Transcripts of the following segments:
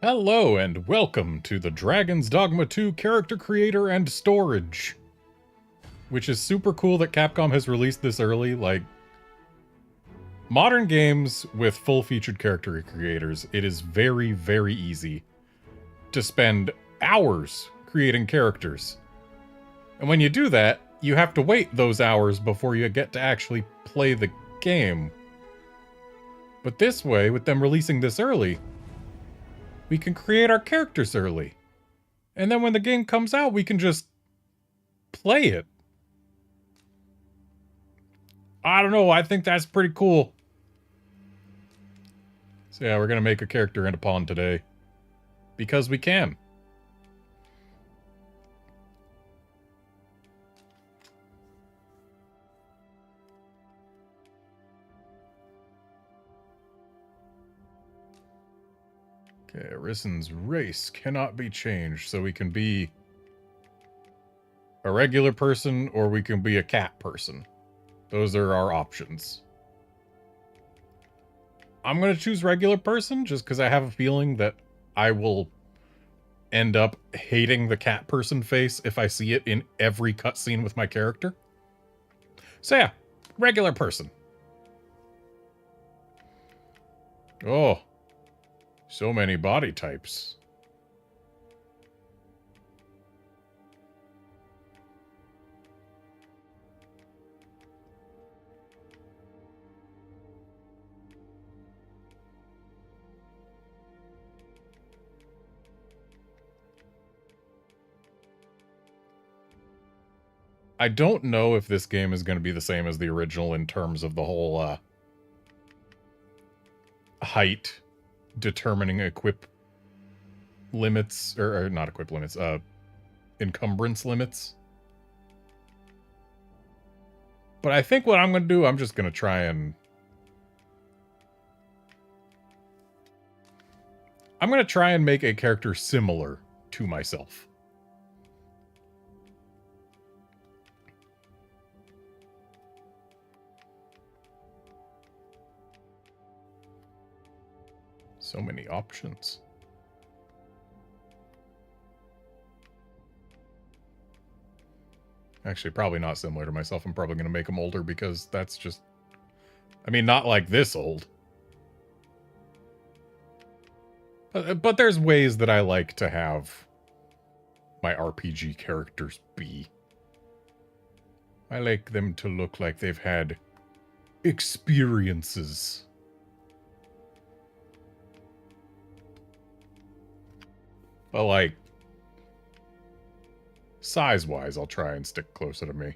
Hello and welcome to the Dragon's Dogma 2 character creator and storage. Which is super cool that Capcom has released this early. Like, modern games with full-featured character creators, it is very, very easy to spend hours creating characters. And when you do that, you have to wait those hours before you get to actually play the game. But this way, with them releasing this early, we can create our characters early. And then when the game comes out, we can just play it. I don't know, I think that's pretty cool. So yeah, we're gonna make a character and a pawn today. Because we can. Okay, Arisen's race cannot be changed, so we can be a regular person or we can be a cat person. Those are our options. I'm gonna choose regular person just because I have a feeling that I will end up hating the cat person face if I see it in every cutscene with my character. So yeah, regular person. Oh, so many body types. I don't know if this game is going to be the same as the original in terms of the whole height determining equip limits, or not equip limits, encumbrance limits. But I think what I'm going to do, I'm just going to try and... I'm going to try and make a character similar to myself. So many options. Actually, probably not similar to myself. I'm probably going to make him older because that's just... I mean, not like this old. But there's ways that I like to have my RPG characters be. I like them to look like they've had experiences. But like, size-wise, I'll try and stick closer to me.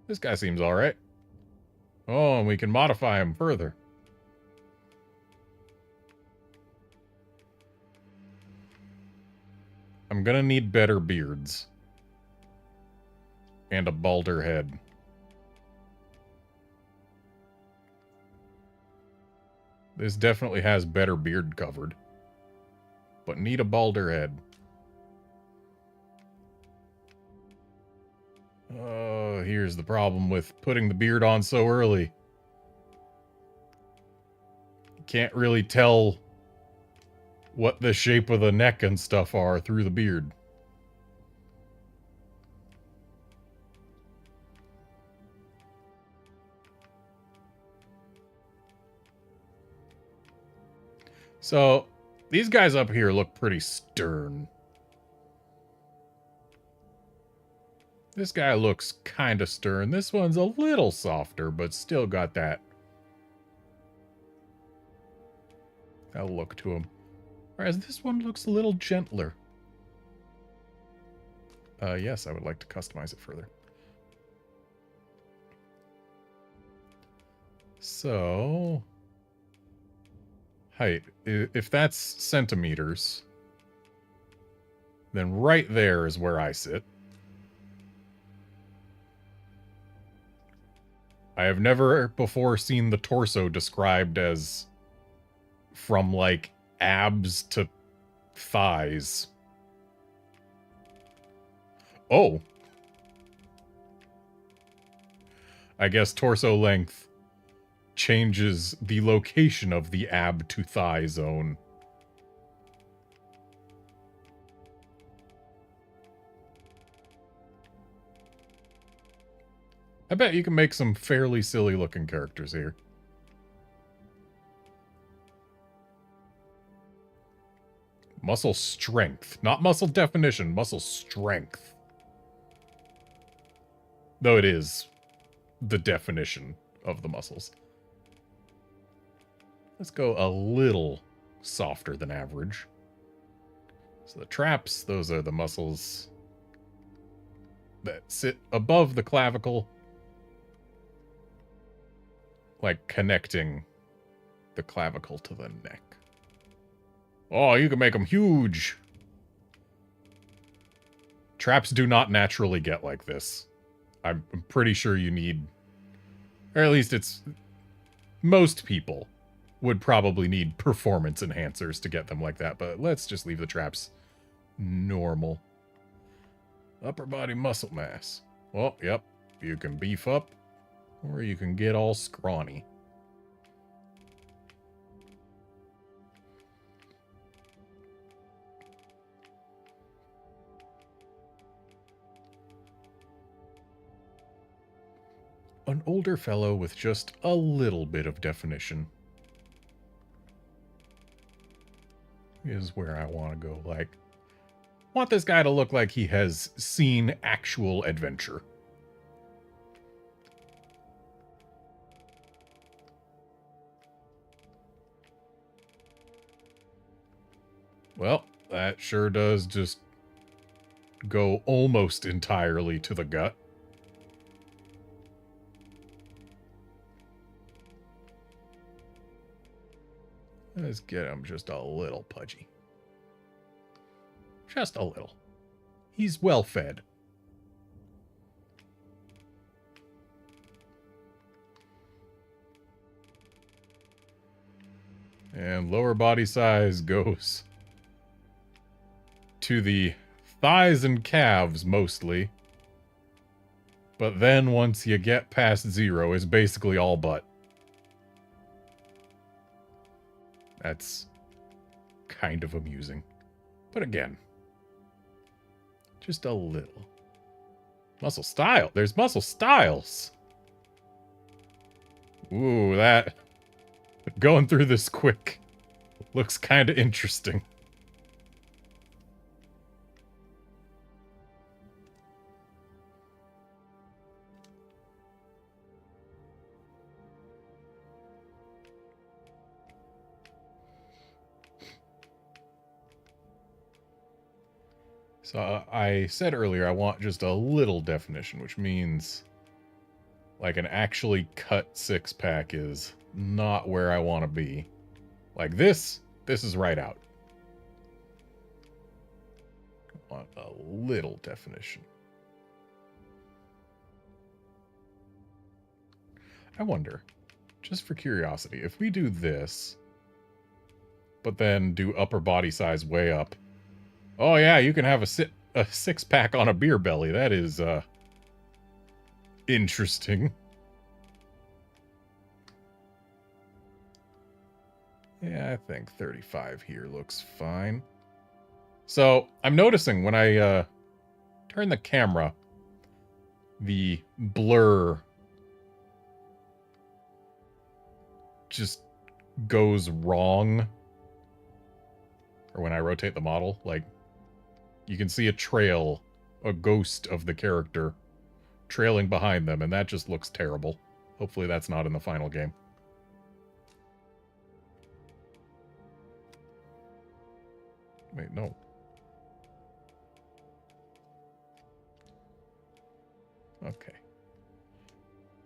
This guy seems alright. Oh, and we can modify him further. I'm gonna need better beards. And a balder head. This definitely has better beard covered. But need a balder head. Oh, here's the problem with putting the beard on so early. Can't really tell what the shape of the neck and stuff are through the beard. So, these guys up here look pretty stern. This guy looks kind of stern. This one's a little softer, but still got that look to him. Whereas this one looks a little gentler. Yes, I would like to customize it further. So... height. If that's centimeters, then right there is where I sit. I have never before seen the torso described as from, like, abs to thighs. Oh. I guess torso length changes the location of the ab to thigh zone. I bet you can make some fairly silly looking characters here. Muscle strength. Not muscle definition, muscle strength. Though it is the definition of the muscles. Let's go a little softer than average. So the traps, those are the muscles that sit above the clavicle, like connecting the clavicle to the neck. Oh, you can make them huge. Traps do not naturally get like this. I'm pretty sure you need, or at least it's, most people would probably need performance enhancers to get them like that, but let's just leave the traps normal. Upper body muscle mass. Well, yep, you can beef up, or you can get all scrawny. An older fellow with just a little bit of definition is where I want to go. Like, want this guy to look like he has seen actual adventure. Well, that sure does just go almost entirely to the gut. Let's get him just a little pudgy. Just a little. He's well fed. And lower body size goes to the thighs and calves mostly. But then once you get past 0, it's basically all butt. That's kind of amusing. But again, just a little. Muscle style. There's muscle styles. Ooh, that... Going through this quick looks kind of interesting. So I said earlier I want just a little definition, which means like an actually cut six-pack is not where I want to be. Like this is right out. I want a little definition. I wonder, just for curiosity, if we do this, but then do upper body size way up. Oh yeah, you can have a six-pack on a beer belly. That is, interesting. Yeah, I think 35 here looks fine. So, I'm noticing when I, turn the camera, the blur just goes wrong. Or when I rotate the model, like, you can see a trail, a ghost of the character trailing behind them, and that just looks terrible. Hopefully that's not in the final game. Wait, no. Okay.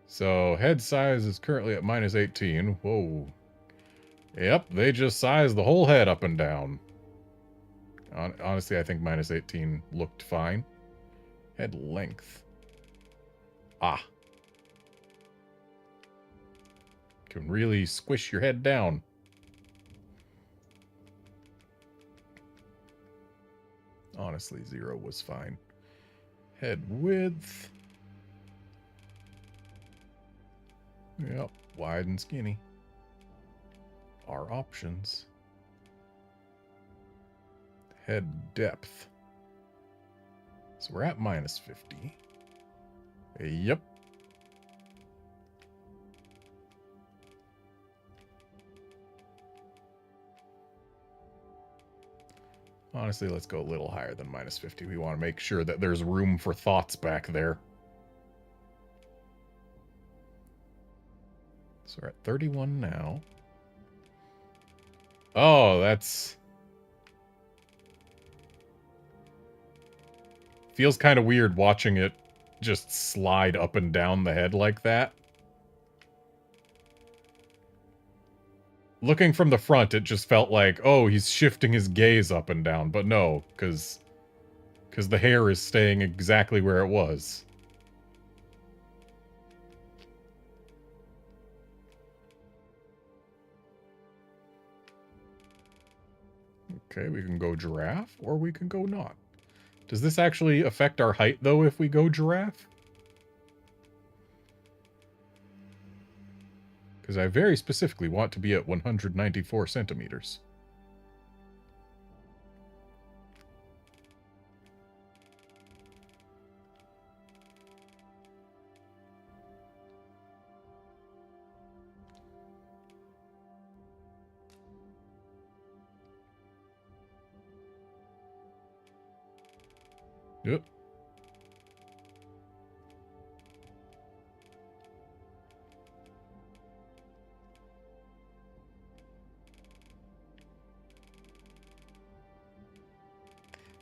So, head size is currently at -18. Whoa. Yep, they just sized the whole head up and down. Honestly, I think -18 looked fine. Head length. Ah. Can really squish your head down. Honestly, 0 was fine. Head width. Yep, wide and skinny. Our options. Head depth. So we're at minus 50. Yep. Honestly, let's go a little higher than minus 50. We want to make sure that there's room for thoughts back there. So we're at 31 now. Oh, that's... Feels kind of weird watching it just slide up and down the head like that. Looking from the front, it just felt like, oh, he's shifting his gaze up and down. But no, because the hair is staying exactly where it was. Okay, we can go giraffe, or we can go not. Does this actually affect our height, though, if we go giraffe? Because I very specifically want to be at 194 centimeters. Yep.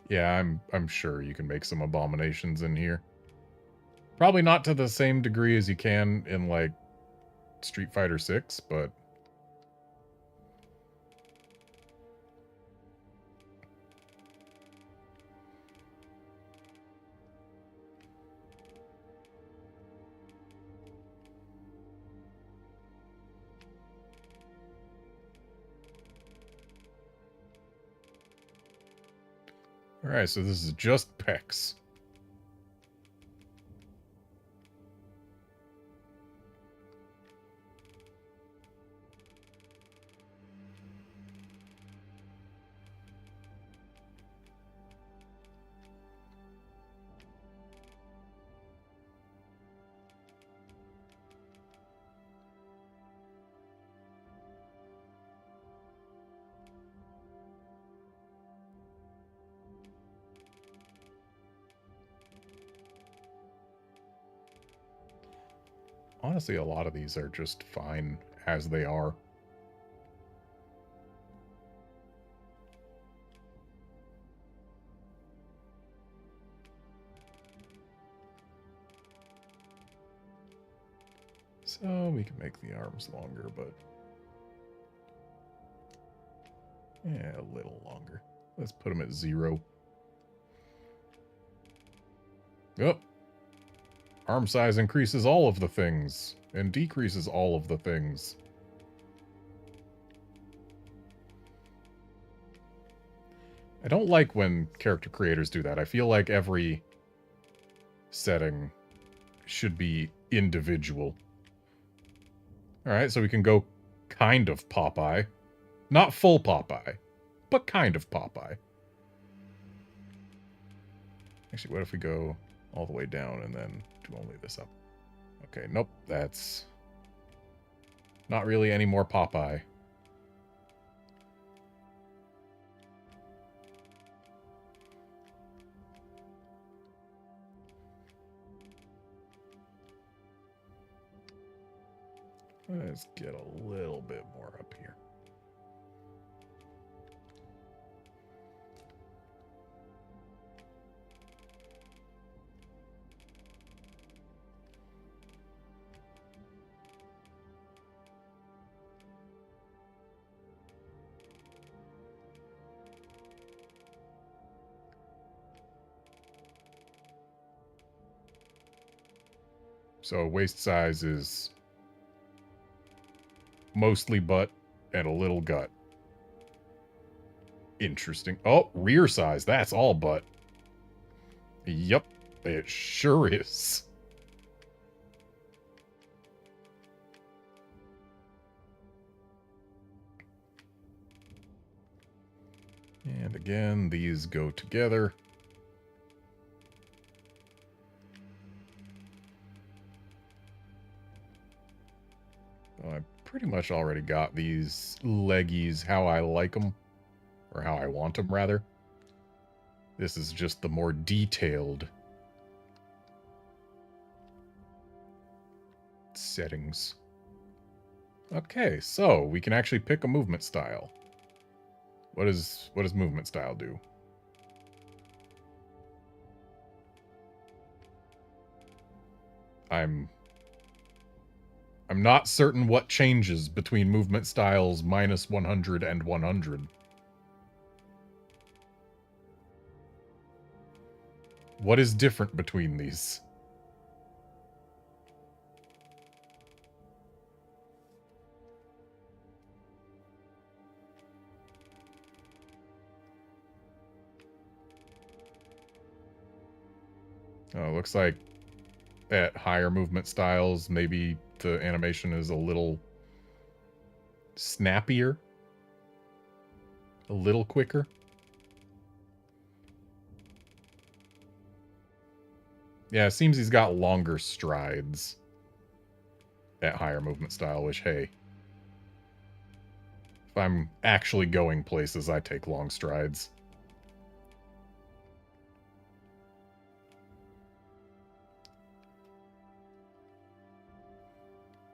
Yeah, I'm sure you can make some abominations in here. Probably not to the same degree as you can in, like, Street Fighter 6, but... Alright, so this is just pecs. Honestly, a lot of these are just fine as they are. So we can make the arms longer, but... yeah, a little longer. Let's put them at 0. Oh! Arm size increases all of the things, and decreases all of the things. I don't like when character creators do that. I feel like every setting should be individual. Alright, so we can go kind of Popeye. Not full Popeye, but kind of Popeye. Actually, what if we go all the way down and then do only this up? Okay, nope, that's not really any more Popeye. Let's get a little bit more up here. So waist size is mostly butt and a little gut. Interesting. Oh, rear size. That's all butt. Yep, it sure is. And again, these go together. Oh, I pretty much already got these leggies how I like them. Or how I want them, rather. This is just the more detailed settings. Okay, so we can actually pick a movement style. What does movement style do? I'm not certain what changes between movement styles minus 100 and 100. What is different between these? Oh, it looks like at higher movement styles, maybe the animation is a little snappier. A little quicker. Yeah, it seems he's got longer strides at higher movement style, which, hey, if I'm actually going places, I take long strides.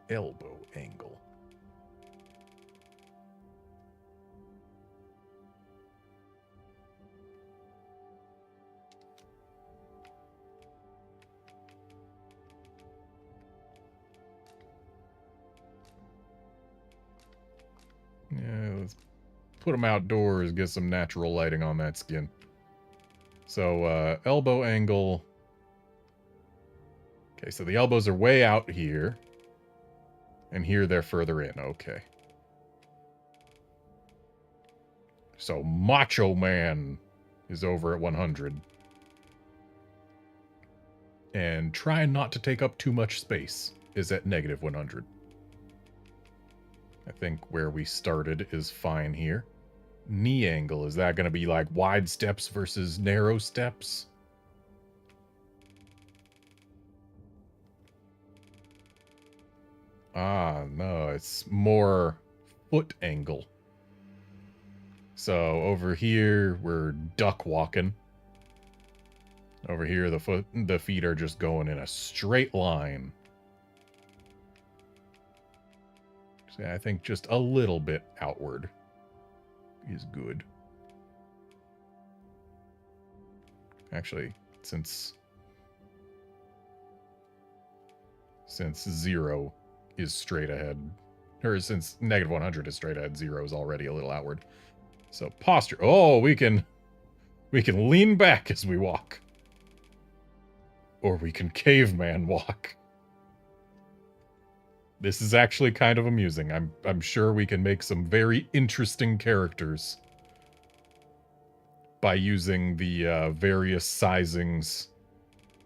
Elbow angle. Yeah, let's put him outdoors, get some natural lighting on that skin. So, elbow angle. Okay, so the elbows are way out here. And here they're further in. Okay. So, Macho Man is over at 100. And try not to take up too much space is at negative 100. I think where we started is fine here. Knee angle, is that going to be like wide steps versus narrow steps? Ah, no, it's more foot angle. So over here, we're duck walking. Over here, the feet are just going in a straight line. So I think just a little bit outward is good. Actually, since 0 is straight ahead, or since negative 100 is straight ahead, 0 is already a little outward. So posture. Oh, we can lean back as we walk. Or we can caveman walk. This is actually kind of amusing. I'm sure we can make some very interesting characters by using the various sizings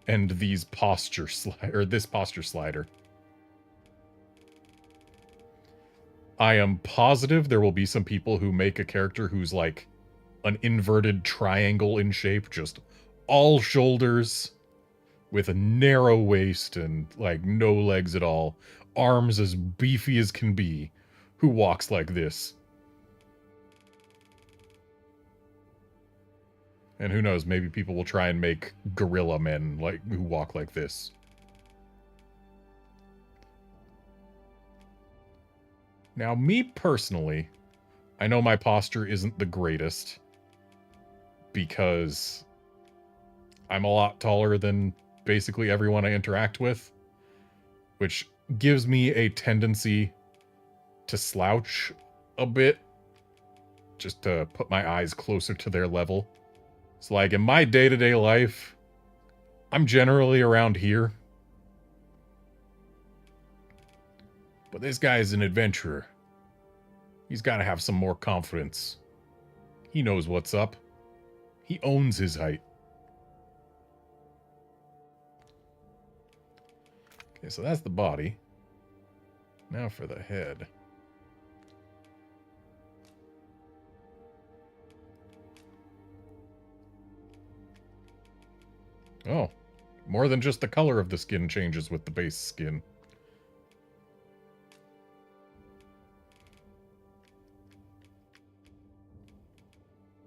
and these posture this posture slider. I am positive there will be some people who make a character who's like an inverted triangle in shape, just all shoulders with a narrow waist and like no legs at all, arms as beefy as can be, who walks like this. And who knows, maybe people will try and make gorilla men like who walk like this. Now, me personally, I know my posture isn't the greatest because I'm a lot taller than basically everyone I interact with, which gives me a tendency to slouch a bit, just to put my eyes closer to their level. So, like, in my day-to-day life, I'm generally around here. But this guy is an adventurer. He's got to have some more confidence. He knows what's up. He owns his height. Okay, so that's the body. Now for the head. Oh, more than just the color of the skin changes with the base skin.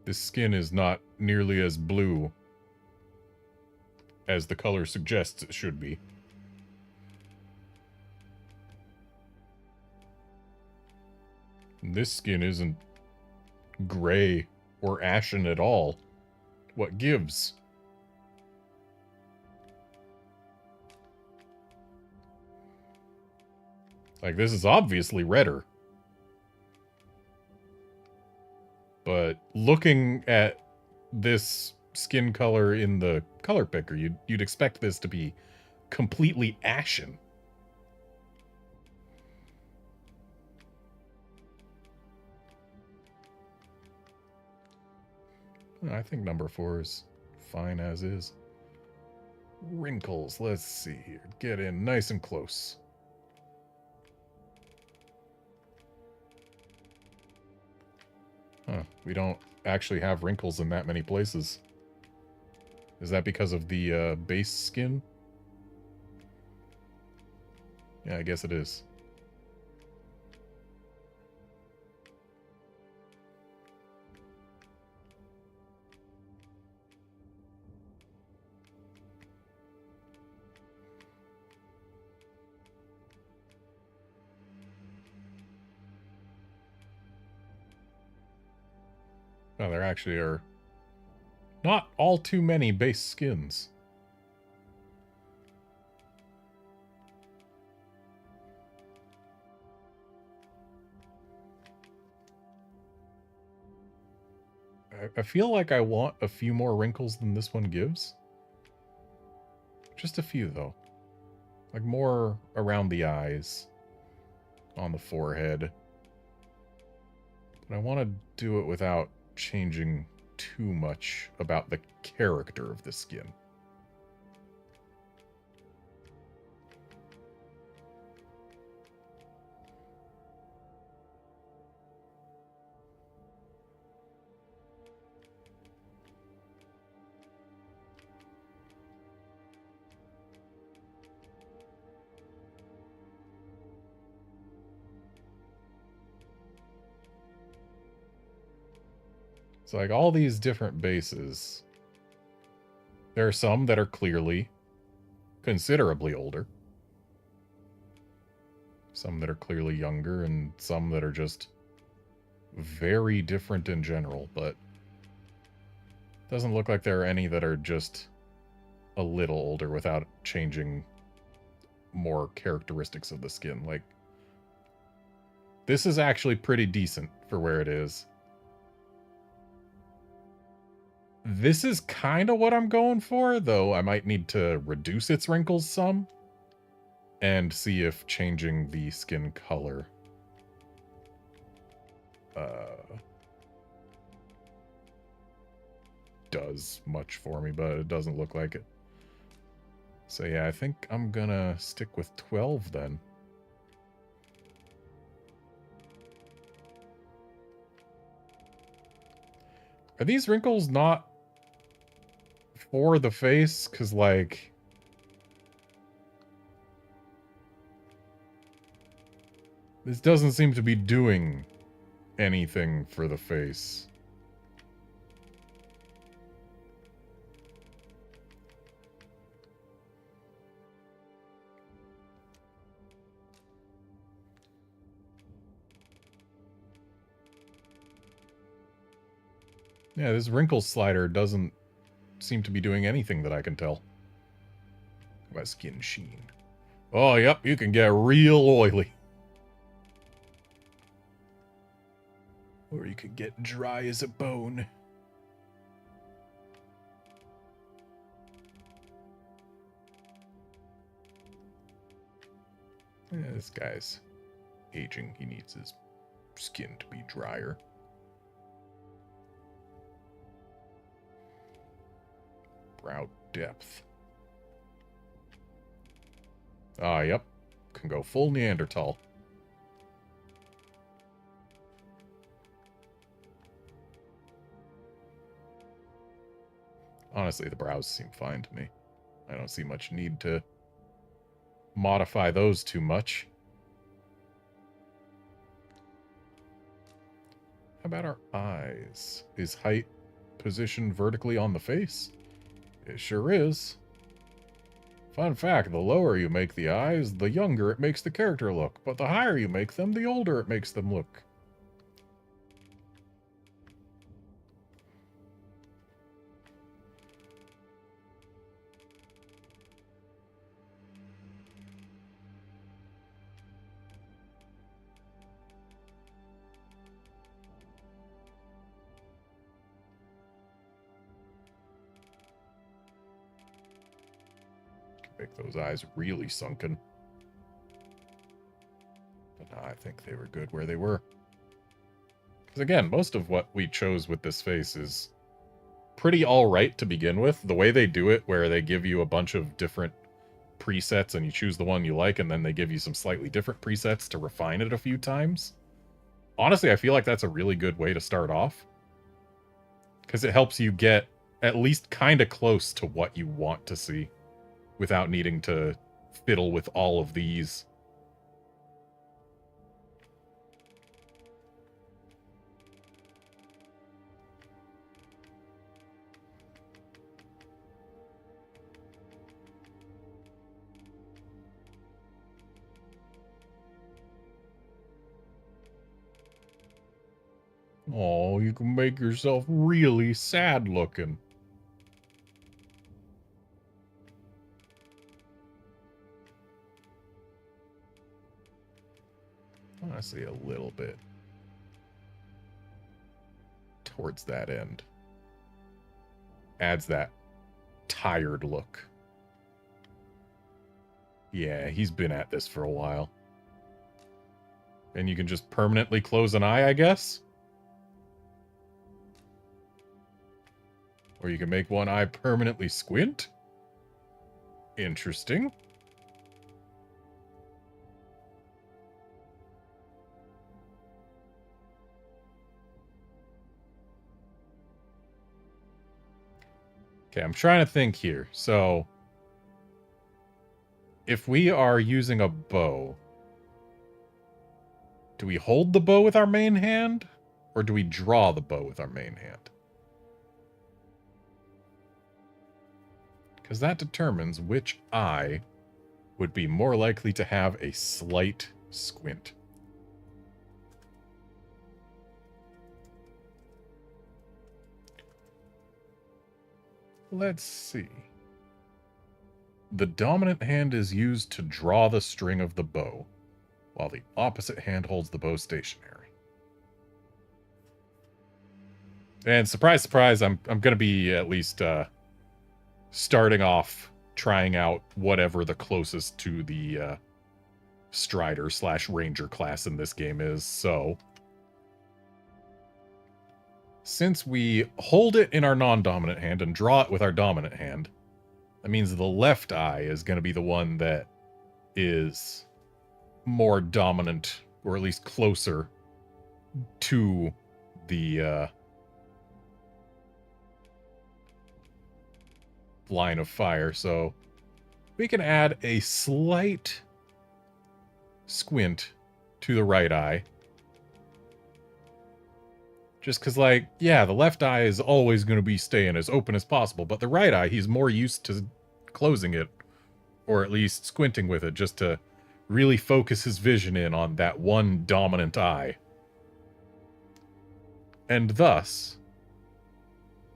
This skin is not nearly as blue as the color suggests it should be. This skin isn't gray or ashen at all. What gives? Like, this is obviously redder. But looking at this skin color in the color picker, you'd expect this to be completely ashen. I think number 4 is fine as is. Wrinkles, let's see here. Get in nice and close. Huh, we don't actually have wrinkles in that many places. Is that because of the base skin? Yeah, I guess it is. Oh, there actually are not all too many base skins. I feel like I want a few more wrinkles than this one gives. Just a few, though. Like more around the eyes, on the forehead. But I want to do it without changing too much about the character of the skin. It's like all these different bases. There are some that are clearly considerably older. Some that are clearly younger, and some that are just very different in general, but it doesn't look like there are any that are just a little older without changing more characteristics of the skin. Like, this is actually pretty decent for where it is. This is kind of what I'm going for, though I might need to reduce its wrinkles some and see if changing the skin color does much for me, but it doesn't look like it. So yeah, I think I'm gonna stick with 12 then. Are these wrinkles not for the face? Because, like, this doesn't seem to be doing anything for the face. Yeah, this wrinkle slider doesn't seem to be doing anything that I can tell. How about skin sheen? Oh, yep, you can get real oily. Or you could get dry as a bone. Yeah, this guy's aging. He needs his skin to be drier. Brow depth. Ah, yep. Can go full Neanderthal. Honestly, the brows seem fine to me. I don't see much need to modify those too much. How about our eyes? Is height positioned vertically on the face? It sure is. Fun fact, the lower you make the eyes, the younger it makes the character look, but the higher you make them, the older it makes them look. Make those eyes really sunken. But no, I think they were good where they were. Because again, most of what we chose with this face is pretty alright to begin with. The way they do it, where they give you a bunch of different presets and you choose the one you like, and then they give you some slightly different presets to refine it a few times. Honestly, I feel like that's a really good way to start off. Because it helps you get at least kind of close to what you want to see, without needing to fiddle with all of these. Oh, you can make yourself really sad looking. Honestly, a little bit towards that end. Adds that tired look. Yeah, he's been at this for a while. And you can just permanently close an eye, I guess? Or you can make one eye permanently squint? Interesting. Okay, I'm trying to think here. So, if we are using a bow, do we hold the bow with our main hand? Or do we draw the bow with our main hand? Because that determines which eye would be more likely to have a slight squint. Let's see. The dominant hand is used to draw the string of the bow, while the opposite hand holds the bow stationary. And surprise, surprise, I'm going to be at least starting off trying out whatever the closest to the Strider / Ranger class in this game is. So, since we hold it in our non-dominant hand and draw it with our dominant hand, that means the left eye is going to be the one that is more dominant, or at least closer to the line of fire. So we can add a slight squint to the right eye. Just because, like, yeah, the left eye is always going to be staying as open as possible, but the right eye, he's more used to closing it, or at least squinting with it, just to really focus his vision in on that one dominant eye. And thus,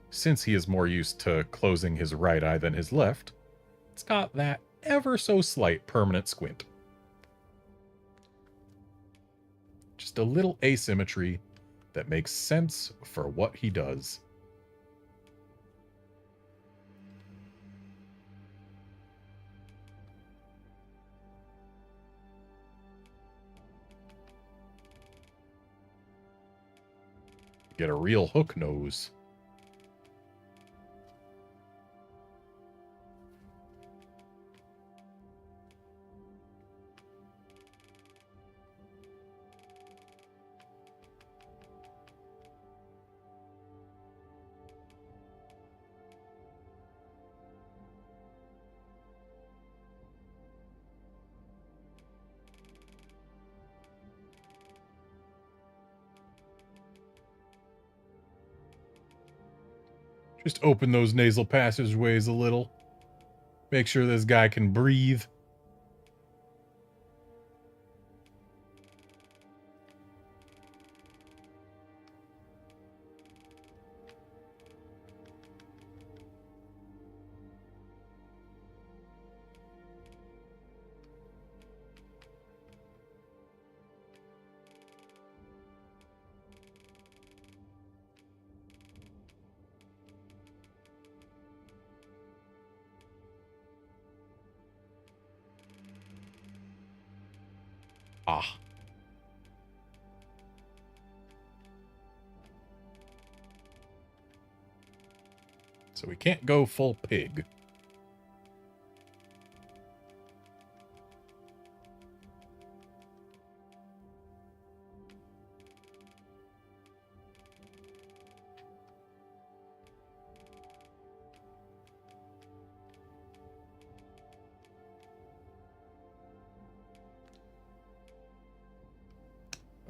since he is more used to closing his right eye than his left, it's got that ever so slight permanent squint. Just a little asymmetry that makes sense for what he does. Get a real hook nose. Just open those nasal passageways a little. Make sure this guy can breathe. Ah. So we can't go full pig.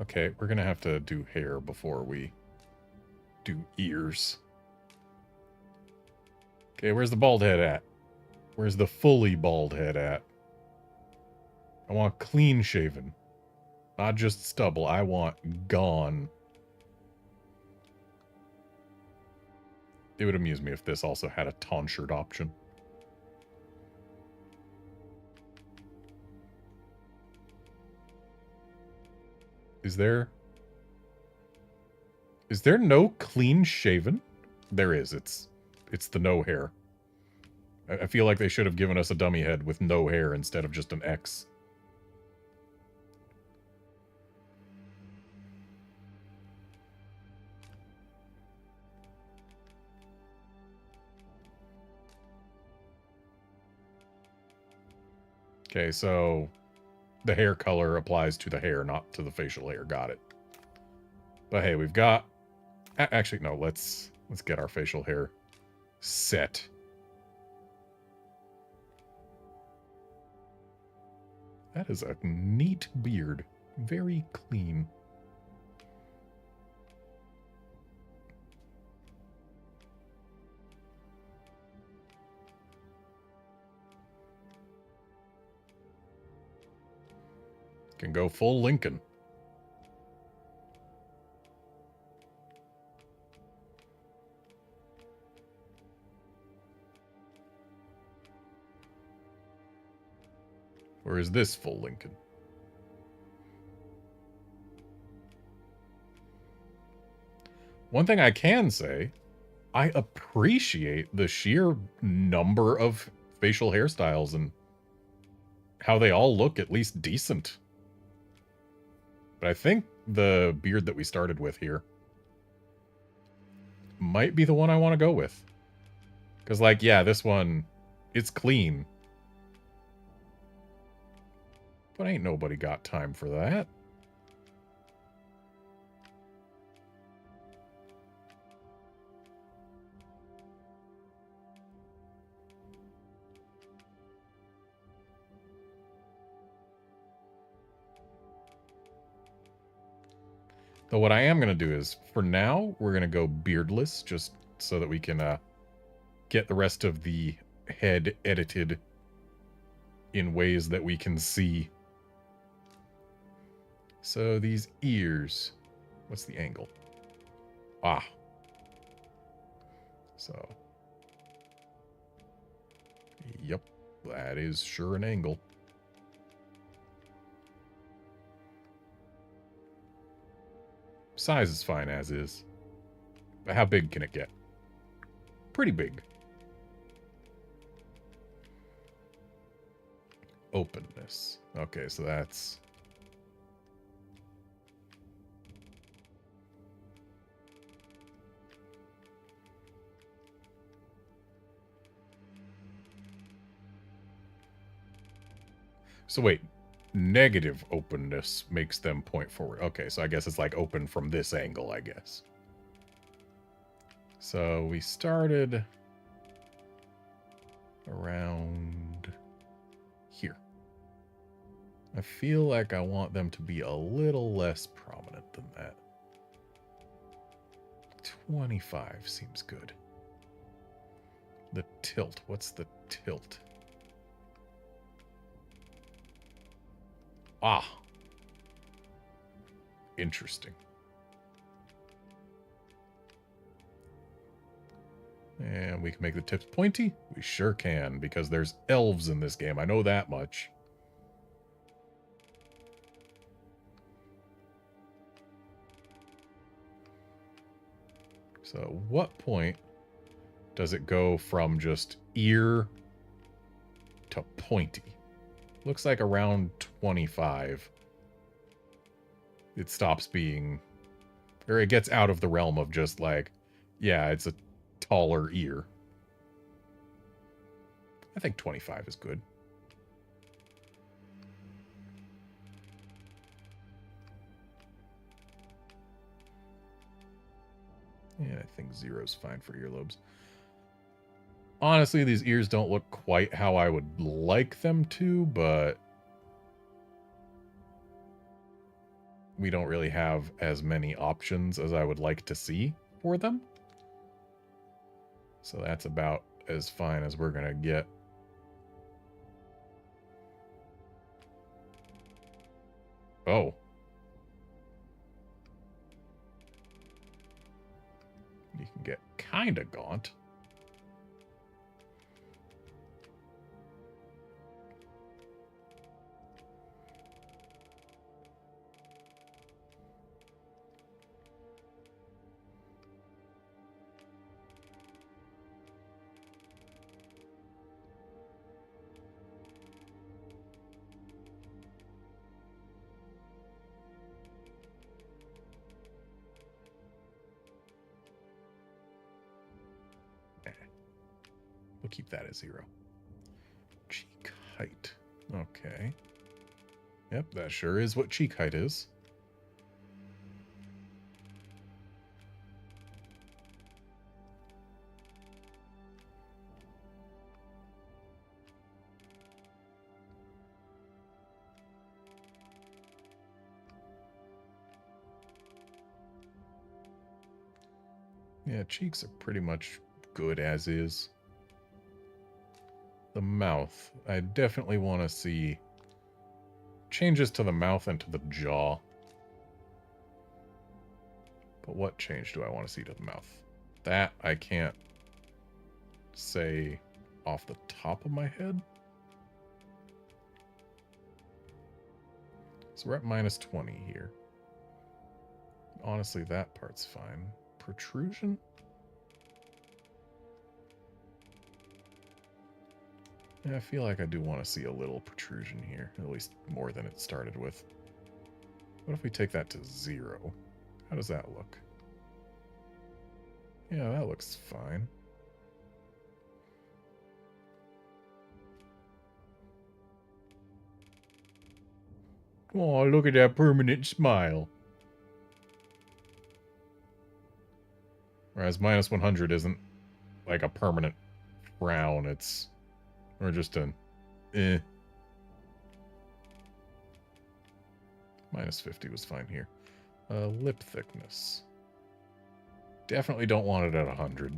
Okay, we're gonna have to do hair before we do ears. Okay, where's the bald head at? Where's the fully bald head at? I want clean shaven. Not just stubble, I want gone. It would amuse me if this also had a tonsured option. Is there no clean shaven? There is. It's the no hair. I feel like they should have given us a dummy head with no hair instead of just an X. Okay, so the hair color applies to the hair, not to the facial hair. Got it. But hey, we've got... Actually, no, let's get our facial hair set. That is a neat beard. Very clean. Can go full Lincoln. Or is this full Lincoln? One thing I can say, I appreciate the sheer number of facial hairstyles and how they all look at least decent. But I think the beard that we started with here might be the one I want to go with. Because, like, yeah, this one, it's clean. But ain't nobody got time for that. Though what I am going to do is, for now, we're going to go beardless, just so that we can get the rest of the head edited in ways that we can see. So these ears, what's the angle? Ah. So. Yep, that is sure an angle. Size is fine as is. But how big can it get? Pretty big. Openness. Okay, so that's... So wait, negative openness makes them point forward. Okay, so I guess it's like open from this angle, I guess. So we started around here. I feel like I want them to be a little less prominent than that. 25 seems good. The tilt. What's the tilt? Ah. Interesting. And we can make the tips pointy? We sure can, because there's elves in this game. I know that much. So at what point does it go from just ear to pointy? Looks like around 25. It stops being... Or it gets out of the realm of just like, yeah, it's a taller ear. I think 25 is good. Yeah, I think 0's fine for earlobes. Honestly, these ears don't look quite how I would like them to, but we don't really have as many options as I would like to see for them. So that's about as fine as we're going to get. Oh. You can get kind of gaunt. We'll keep that at 0. Cheek height. Okay. Yep, that sure is what cheek height is. Yeah, cheeks are pretty much good as is. The mouth. I definitely want to see changes to the mouth and to the jaw. But what change do I want to see to the mouth? That I can't say off the top of my head. So we're at minus 20 here. Honestly, that part's fine. Protrusion? Yeah, I feel like I do want to see a little protrusion here. At least more than it started with. What if we take that to 0? How does that look? Yeah, that looks fine. Oh, look at that permanent smile. Whereas minus 100 isn't like a permanent frown, it's... Or just an... eh. Minus 50 was fine here. Lip thickness. Definitely don't want it at 100.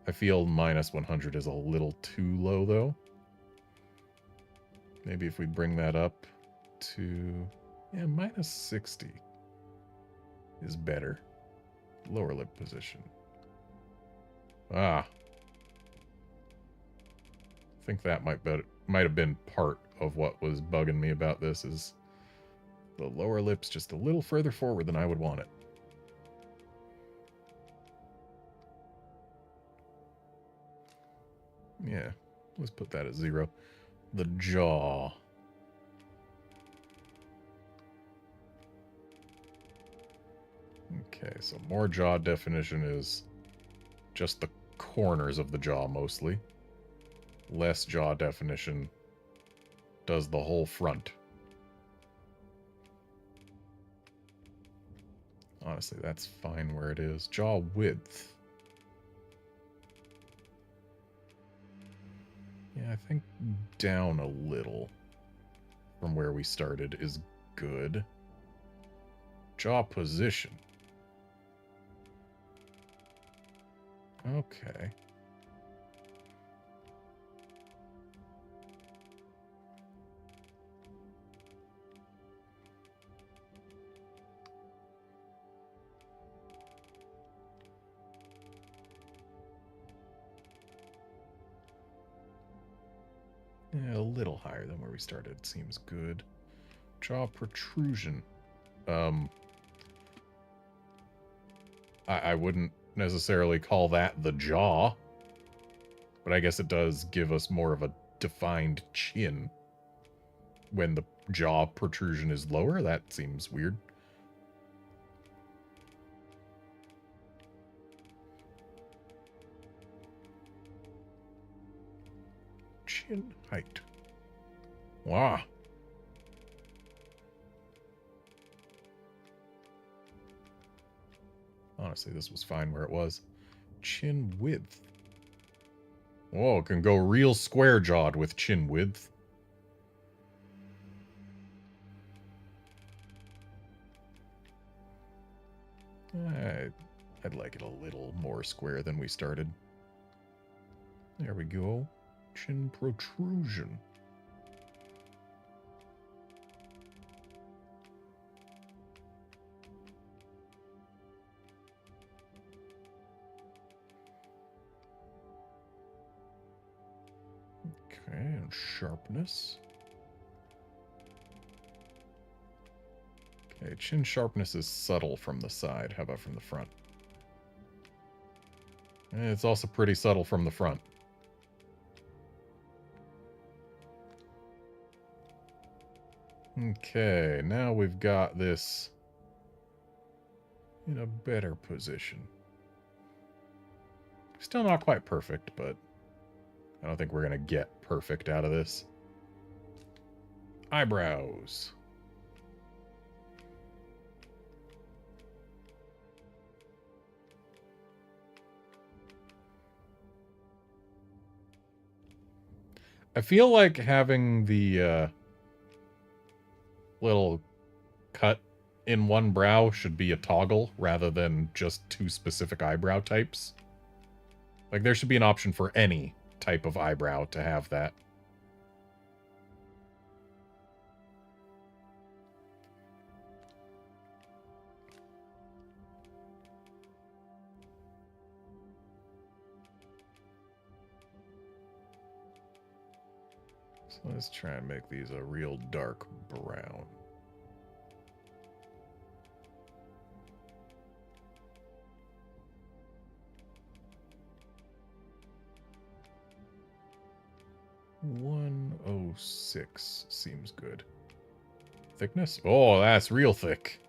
I feel minus 100 is a little too low, though. Maybe if we bring that up to... Yeah, minus 60 is better. Lower lip position. Ah. I think that might have been part of what was bugging me about this, is the lower lip's just a little further forward than I would want it. Yeah, let's put that at 0. The jaw. Okay, so more jaw definition is just the corners of the jaw mostly. Less jaw definition does the whole front. Honestly, that's fine where it is. Jaw width. Yeah, I think down a little from where we started is good. Jaw position. Okay. A little higher than where we started. Seems good. Jaw protrusion. I wouldn't necessarily call that the jaw, but I guess it does give us more of a defined chin when the jaw protrusion is lower. That seems weird. Chin height. Wow. Honestly, this was fine where it was. Chin width. Whoa, it can go real square-jawed with chin width. I'd like it a little more square than we started. There we go. Chin protrusion. Okay, and sharpness. Okay, chin sharpness is subtle from the side. How about from the front? It's also pretty subtle from the front. Okay, now we've got this in a better position. Still not quite perfect, but I don't think we're going to get perfect out of this. Eyebrows. I feel like having the little cut in one brow should be a toggle rather than just two specific eyebrow types. Like, there should be an option for any type of eyebrow to have that. So let's try and make these a real dark brown. .106 seems good. Thickness? Oh, that's real thick.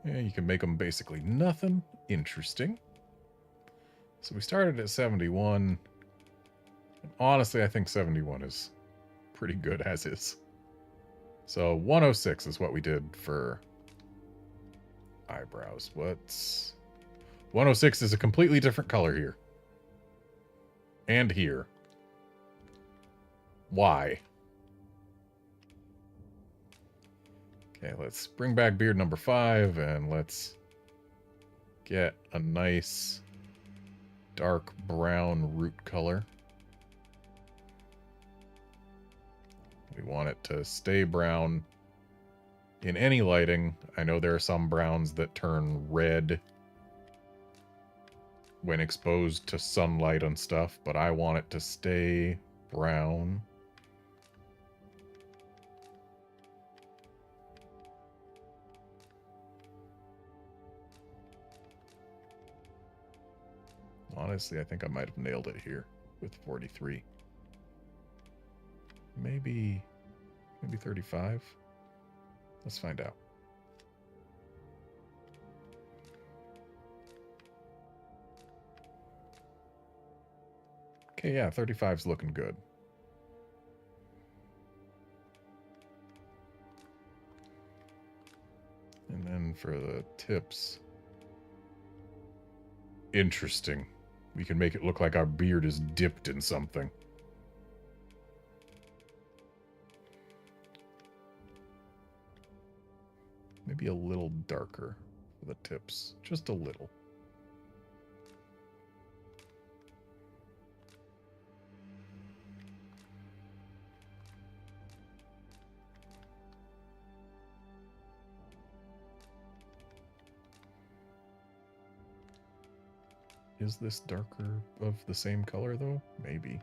Yeah, you can make them basically nothing. Interesting. So we started at 71. Honestly, I think 71 is pretty good as is. So 106 is what we did for eyebrows. What's... 106 is a completely different color here. And here. Why? Okay, let's bring back beard number 5 and let's get a nice dark brown root color. We want it to stay brown in any lighting. I know there are some browns that turn red when exposed to sunlight and stuff, but I want it to stay brown. Honestly, I think I might have nailed it here with 43. Maybe 35? Let's find out. Okay, yeah, 35's looking good. And then for the tips... Interesting. We can make it look like our beard is dipped in something. Maybe a little darker for the tips. Just a little. Is this darker of the same color, though? Maybe.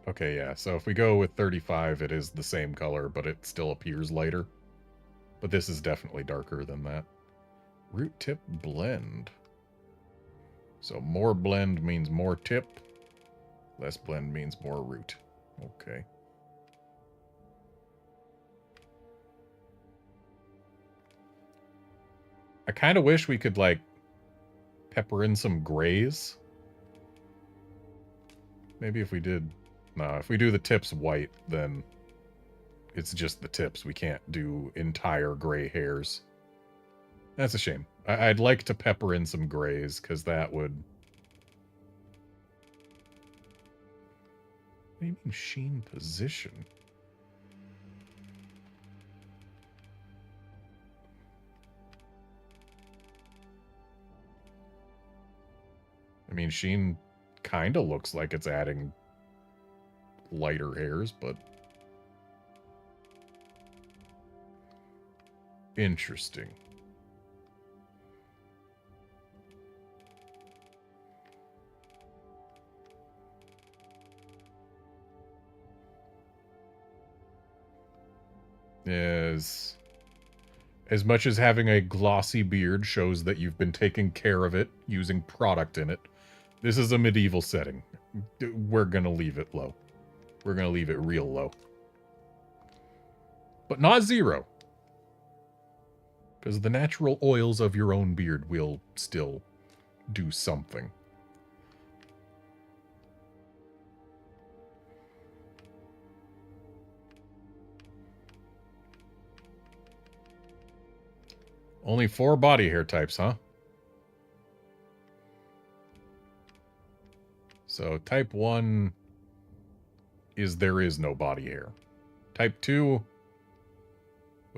Okay, yeah, so if we go with 35, it is the same color, but it still appears lighter. But this is definitely darker than that. Root tip blend. So more blend means more tip. Less blend means more root. Okay. I kind of wish we could, like, pepper in some grays. Maybe if we did... No, if we do the tips white, then it's just the tips. We can't do entire gray hairs. That's a shame. I'd like to pepper in some grays, because that would... What do you mean sheen position? I mean, sheen kind of looks like it's adding lighter hairs, but... Interesting. As much as having a glossy beard shows that you've been taking care of it using product in it, this is a medieval setting. We're gonna leave it low. We're gonna leave it real low. But not 0. Because the natural oils of your own beard will still do something. Only 4 body hair types, huh? So type 1 is there is no body hair. Type 2,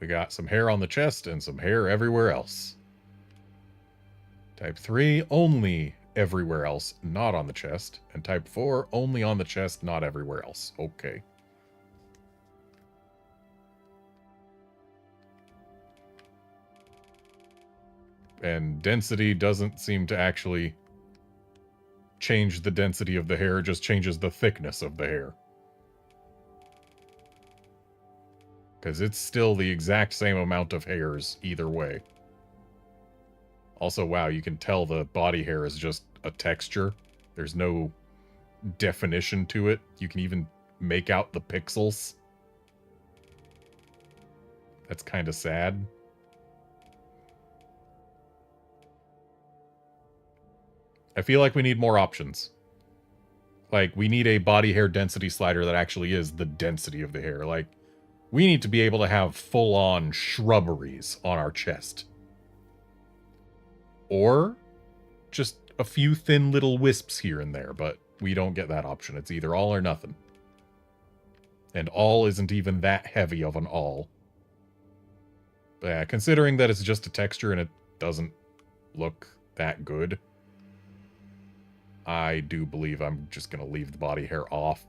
we got some hair on the chest and some hair everywhere else. Type 3, only everywhere else, not on the chest. And type 4, only on the chest, not everywhere else. Okay. And density doesn't seem to actually change the density of the hair, it just changes the thickness of the hair. Because it's still the exact same amount of hairs either way. Also, wow, you can tell the body hair is just a texture. There's no definition to it. You can even make out the pixels. That's kind of sad. I feel like we need more options. Like, we need a body hair density slider that actually is the density of the hair. Like, we need to be able to have full-on shrubberies on our chest. Or just a few thin little wisps here and there, but we don't get that option. It's either all or nothing. And all isn't even that heavy of an all. But yeah, considering that it's just a texture and it doesn't look that good, I do believe I'm just going to leave the body hair off.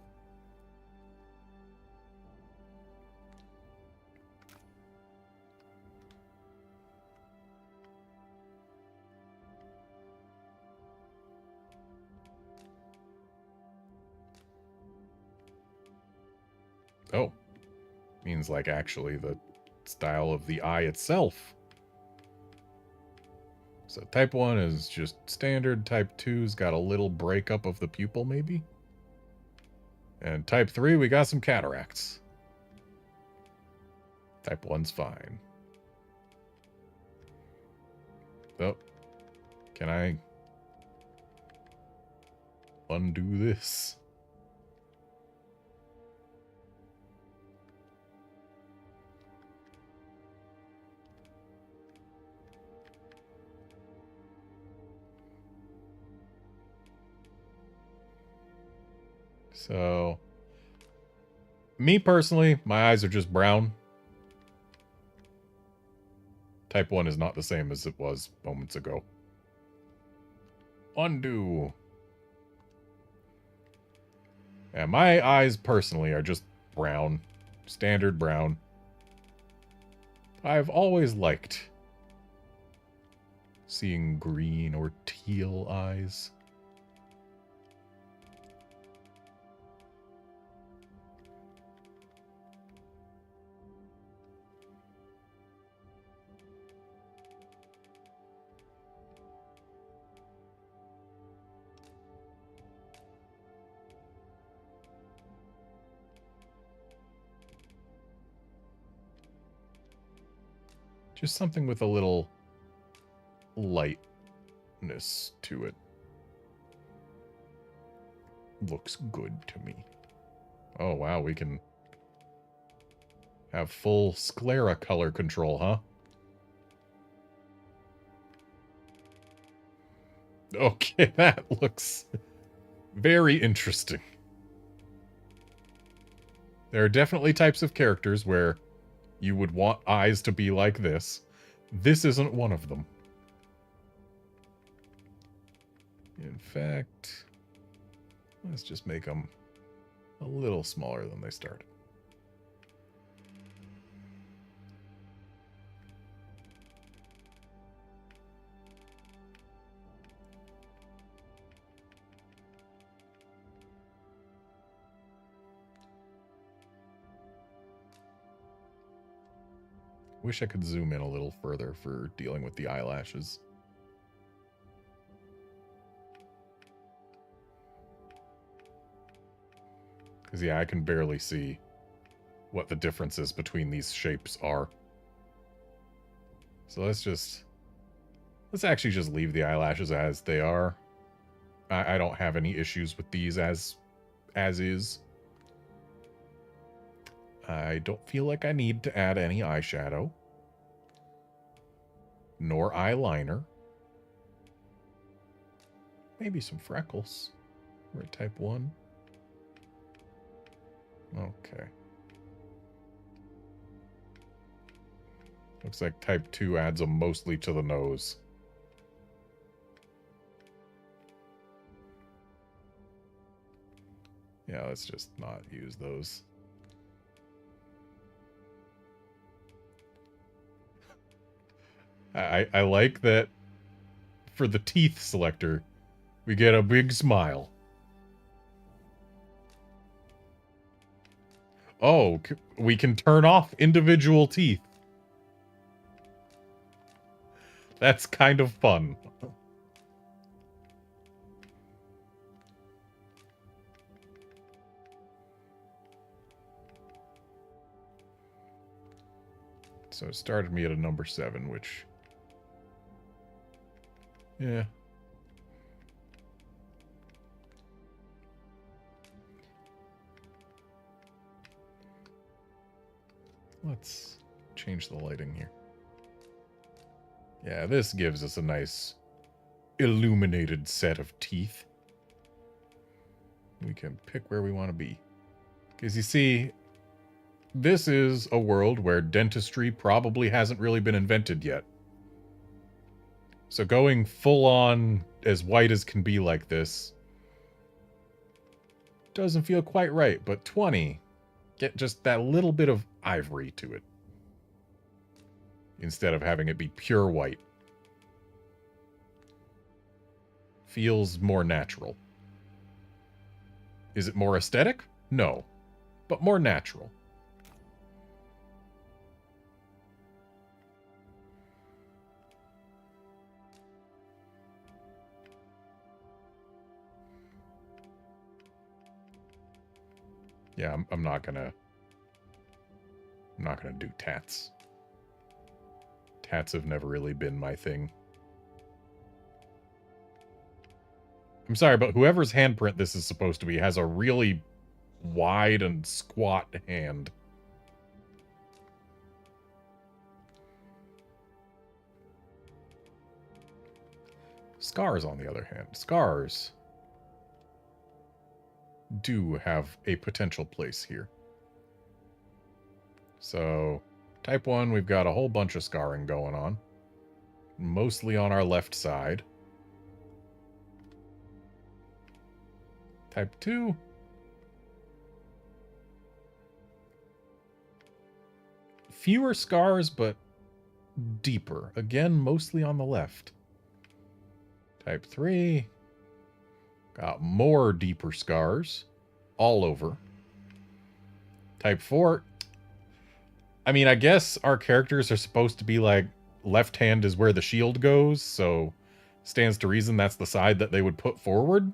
Oh. Means, like, actually the style of the eye itself. So type 1 is just standard. Type 2's got a little breakup of the pupil, maybe? And type 3, we got some cataracts. Type 1's fine. Oh. Can I undo this? So, me personally, my eyes are just brown. Type 1 is not the same as it was moments ago. Undo. Yeah, my eyes personally are just brown. Standard brown. I've always liked seeing green or teal eyes. Just something with a little lightness to it. Looks good to me. Oh, wow, we can have full sclera color control, huh? Okay, that looks very interesting. There are definitely types of characters where you would want eyes to be like this. This isn't one of them. In fact, let's just make them a little smaller than they started. Wish I could zoom in a little further for dealing with the eyelashes. Because, yeah, I can barely see what the differences between these shapes are. So let's actually just leave the eyelashes as they are. I don't have any issues with these as is. I don't feel like I need to add any eyeshadow. Nor eyeliner. Maybe some freckles. We're at type 1. Okay. Looks like type 2 adds them mostly to the nose. Yeah, let's just not use those. I like that for the teeth selector, we get a big smile. Oh, we can turn off individual teeth. That's kind of fun. So it started me at a number 7, which... yeah. Let's change the lighting here. Yeah, this gives us a nice illuminated set of teeth. We can pick where we want to be. Because you see, this is a world where dentistry probably hasn't really been invented yet. So going full on as white as can be like this doesn't feel quite right, but 20, get just that little bit of ivory to it instead of having it be pure white. Feels more natural. Is it more aesthetic? No, but more natural. Yeah, I'm not gonna do tats. Tats have never really been my thing. I'm sorry, but whoever's handprint this is supposed to be has a really wide and squat hand. Scars, on the other hand. Scars do have a potential place here. So, type 1, we've got a whole bunch of scarring going on. Mostly on our left side. Type 2. Fewer scars, but deeper. Again, mostly on the left. Type 3. Got more deeper scars. All over. Type 4. I mean, I guess our characters are supposed to be like, left hand is where the shield goes, so stands to reason that's the side that they would put forward.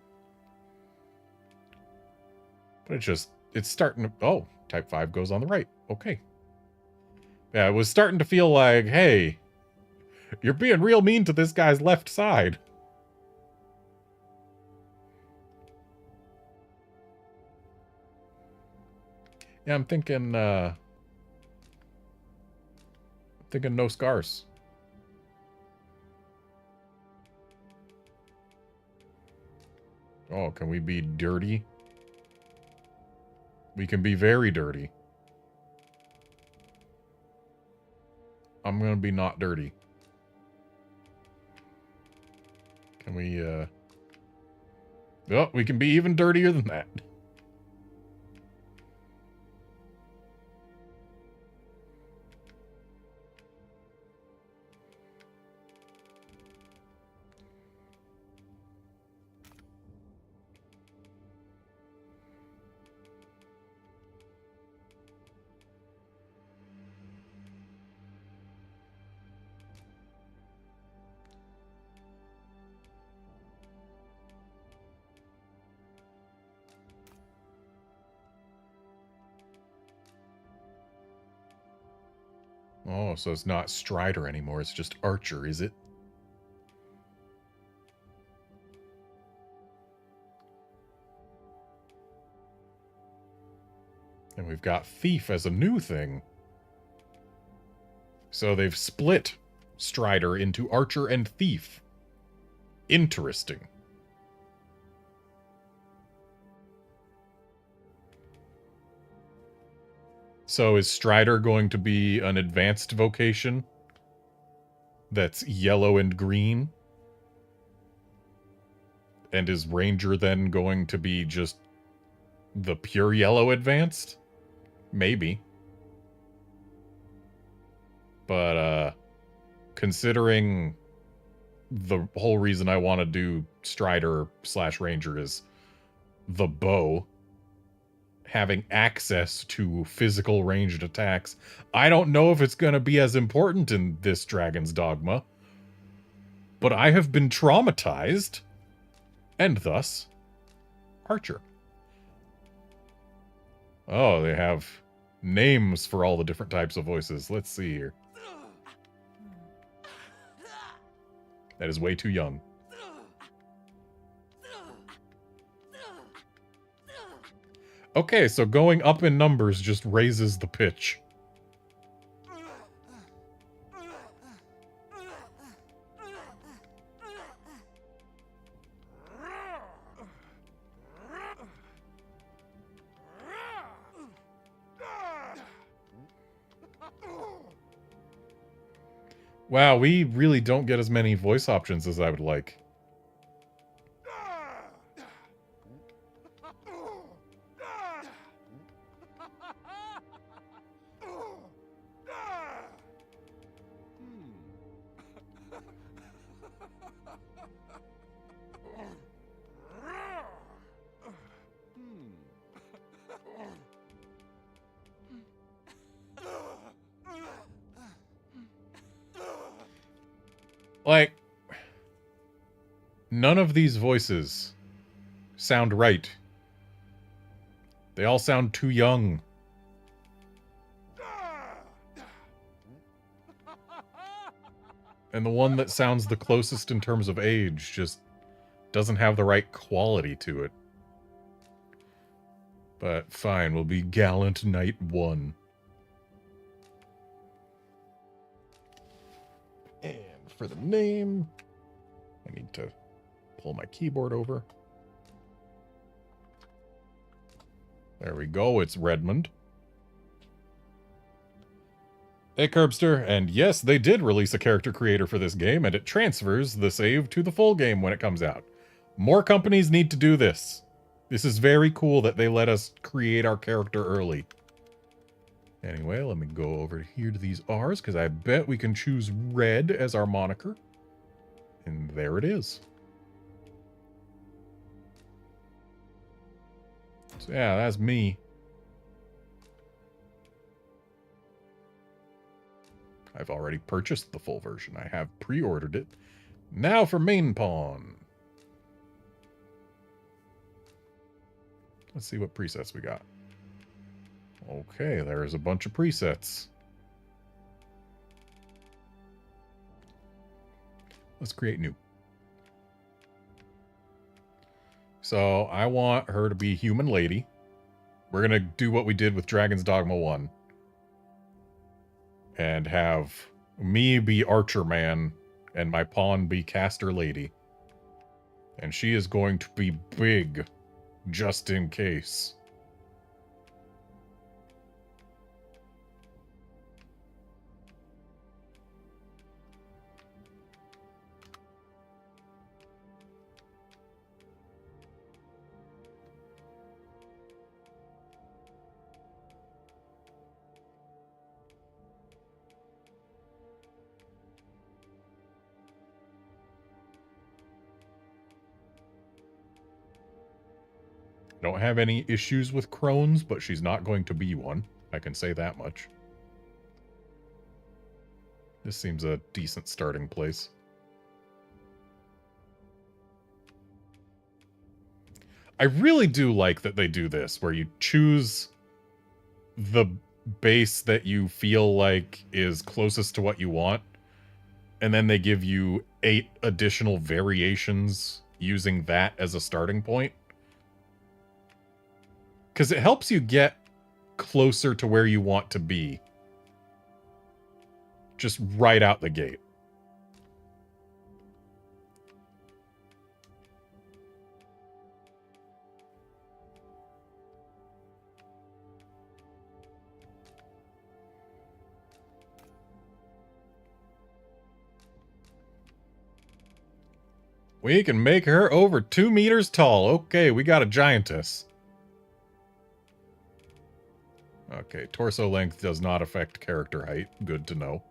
But it's starting to... oh, type 5 goes on the right. Okay. Yeah, it was starting to feel like, hey, you're being real mean to this guy's left side. Yeah, I'm thinking no scars. Oh, can we be dirty? We can be very dirty. I'm gonna be not dirty. Can we, oh, we can be even dirtier than that. Oh, so it's not Strider anymore, it's just Archer, is it? And we've got Thief as a new thing. So they've split Strider into Archer and Thief. Interesting. So is Strider going to be an advanced vocation that's yellow and green? And is Ranger then going to be just the pure yellow advanced? Maybe. But, considering the whole reason I want to do Strider/Ranger is the bow, having access to physical ranged attacks, I don't know if it's going to be as important in this Dragon's Dogma, but I have been traumatized, and thus, Archer. Oh, they have names for all the different types of voices. Let's see here. That is way too young. Okay, so going up in numbers just raises the pitch. Wow, we really don't get as many voice options as I would like. Like, none of these voices sound right. They all sound too young. And the one that sounds the closest in terms of age just doesn't have the right quality to it. But fine, we'll be Gallant Knight 1. And for the name, I need to pull my keyboard over. There we go, it's Redmond. Hey, Curbster, and yes, they did release a character creator for this game, and it transfers the save to the full game when it comes out. More companies need to do this. This is very cool that they let us create our character early. Anyway, let me go over here to these R's, because I bet we can choose Red as our moniker. And there it is. So yeah, that's me. I've already purchased the full version. I have pre-ordered it. Now for main pawn. Let's see what presets we got. Okay, there's a bunch of presets. Let's create new. So I want her to be human lady. We're going to do what we did with Dragon's Dogma 1. And have me be Archer Man and my pawn be Caster Lady. And she is going to be big, just in case. Don't have any issues with crones, but she's not going to be one. I can say that much. This seems a decent starting place. I really do like that they do this, where you choose the base that you feel like is closest to what you want, and then they give you 8 additional variations using that as a starting point. Because it helps you get closer to where you want to be. Just right out the gate. We can make her over 2 meters tall. Okay, we got a giantess. Okay, torso length does not affect character height. Good to know.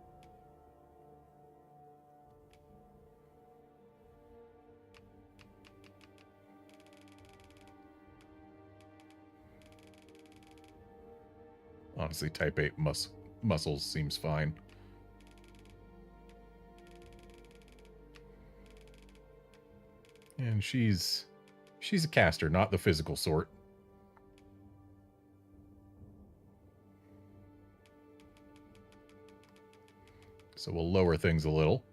Honestly, type 8 muscles seems fine. And she's a caster, not the physical sort. So we'll lower things a little.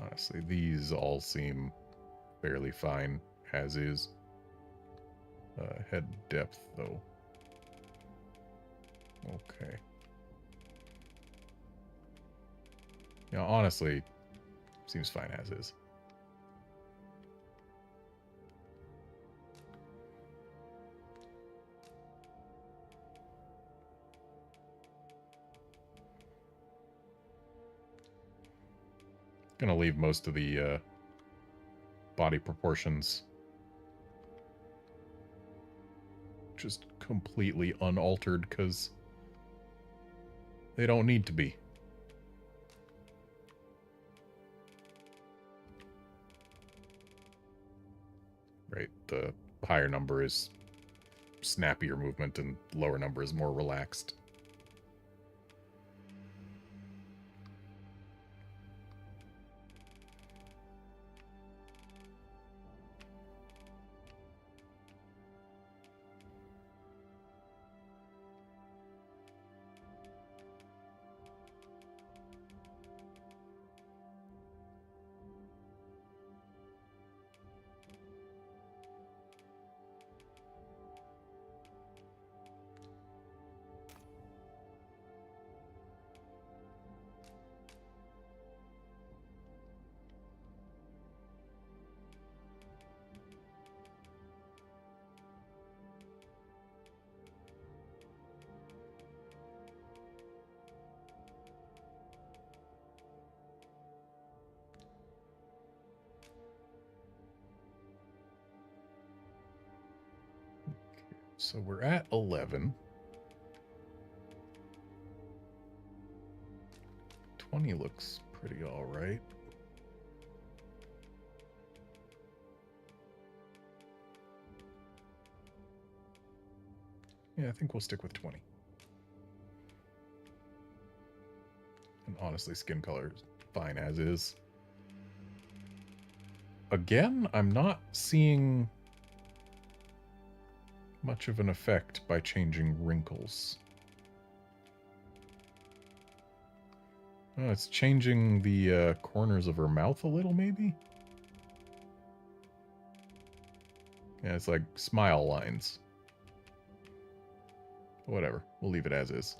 Honestly, these all seem fairly fine as is. Head depth, though. Okay. Yeah, honestly, seems fine as is. Gonna leave most of the body proportions just completely unaltered because they don't need to be. Right, the higher number is snappier movement and lower number is more relaxed. So we're at 11. 20 looks pretty all right. Yeah, I think we'll stick with 20. And honestly, skin color is fine as is. Again, I'm not seeing much of an effect by changing wrinkles. Oh, it's changing the corners of her mouth a little, maybe? Yeah, it's like smile lines. Whatever, we'll leave it as is.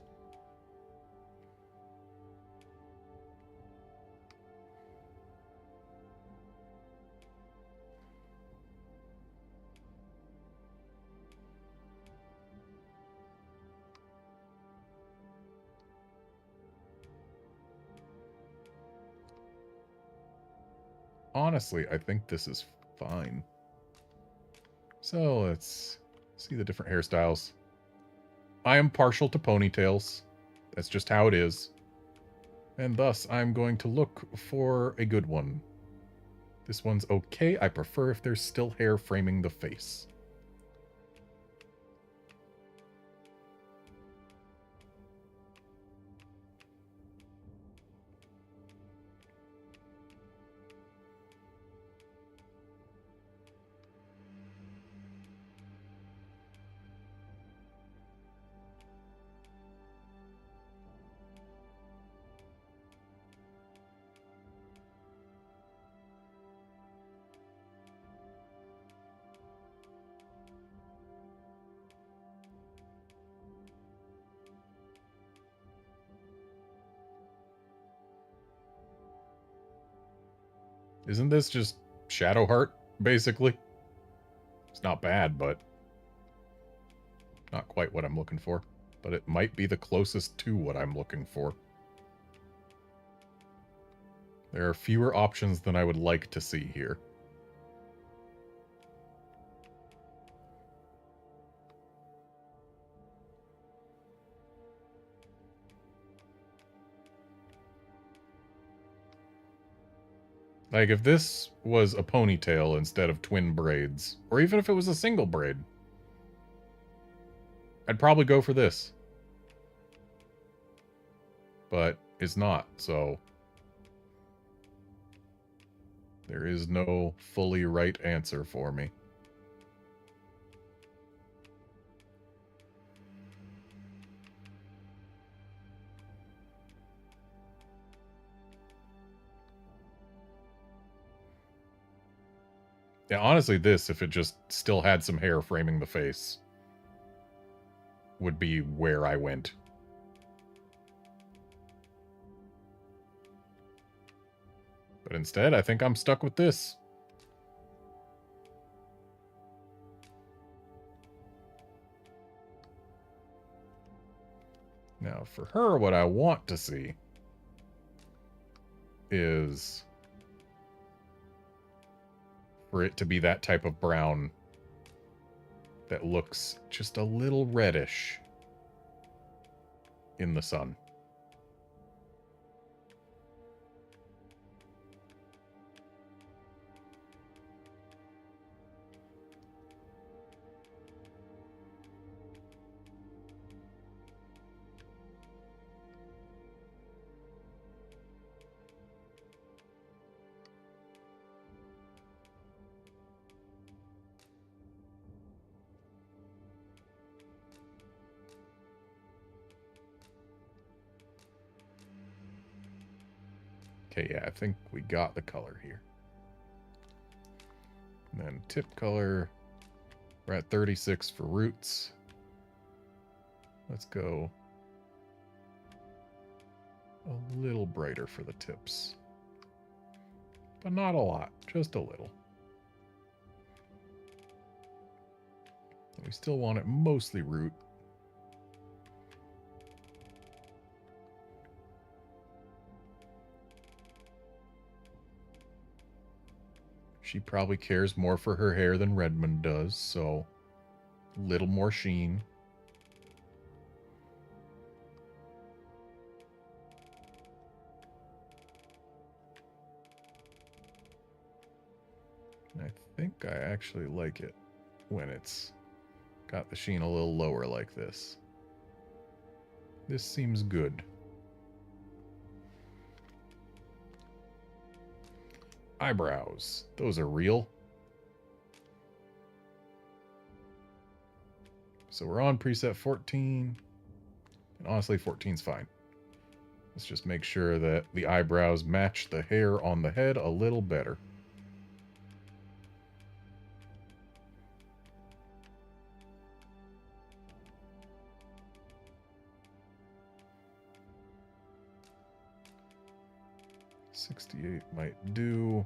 Honestly, I think this is fine. So let's see the different hairstyles. I am partial to ponytails. That's just how it is. And thus, I'm going to look for a good one. This one's okay. I prefer if there's still hair framing the face. Isn't this just Shadowheart, basically? It's not bad, but not quite what I'm looking for. But it might be the closest to what I'm looking for. There are fewer options than I would like to see here. Like, if this was a ponytail instead of twin braids, or even if it was a single braid, I'd probably go for this. But it's not, so there is no fully right answer for me. Yeah, honestly, this, if it just still had some hair framing the face, would be where I went. But instead, I think I'm stuck with this. Now, for her, what I want to see is for it to be that type of brown that looks just a little reddish in the sun. Okay, yeah, I think we got the color here. And then tip color, we're at 36 for roots. Let's go a little brighter for the tips. But not a lot, just a little. And we still want it mostly root. She probably cares more for her hair than Redmond does, so a little more sheen. I think I actually like it when it's got the sheen a little lower like this. This seems good. Eyebrows. Those are real. So we're on preset 14. And honestly, 14's fine. Let's just make sure that the eyebrows match the hair on the head a little better. $68 might do.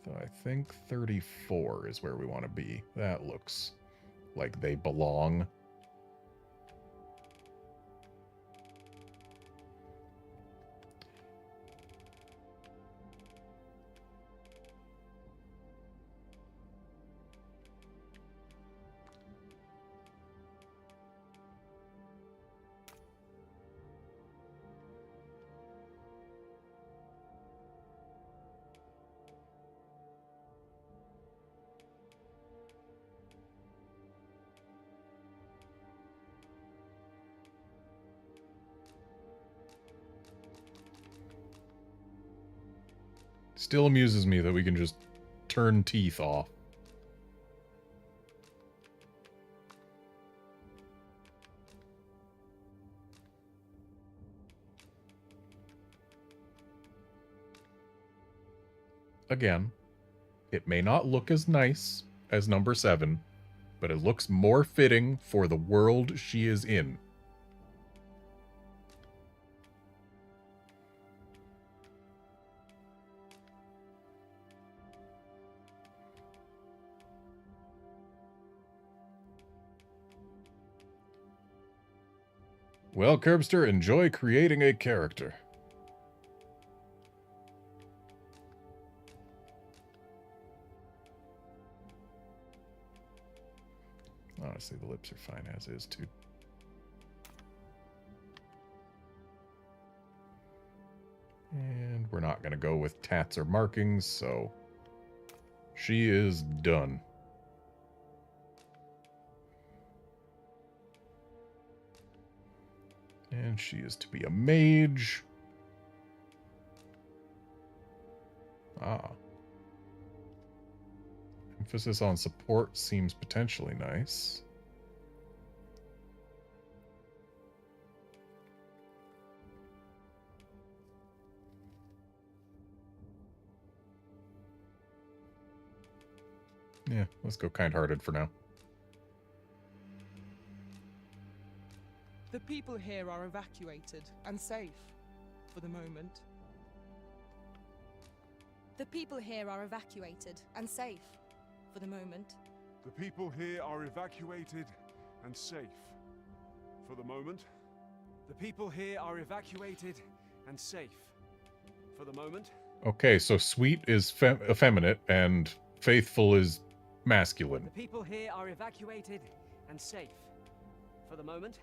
So I think 34 is where we want to be. That looks like they belong. Still amuses me that we can just turn teeth off. Again, it may not look as nice as number 7, but it looks more fitting for the world she is in. Well, Curbster, enjoy creating a character. Honestly, the lips are fine as is, too. And we're not going to go with tats or markings, so she is done. And she is to be a mage. Ah. Emphasis on support seems potentially nice. Yeah, let's go kind-hearted for now. The people here are evacuated and safe for the moment. The people here are evacuated and safe for the moment. The people here are evacuated and safe for the moment. The people here are evacuated and safe for the moment. Okay, so sweet is effeminate and faithful is masculine. The people here are evacuated and safe for the moment.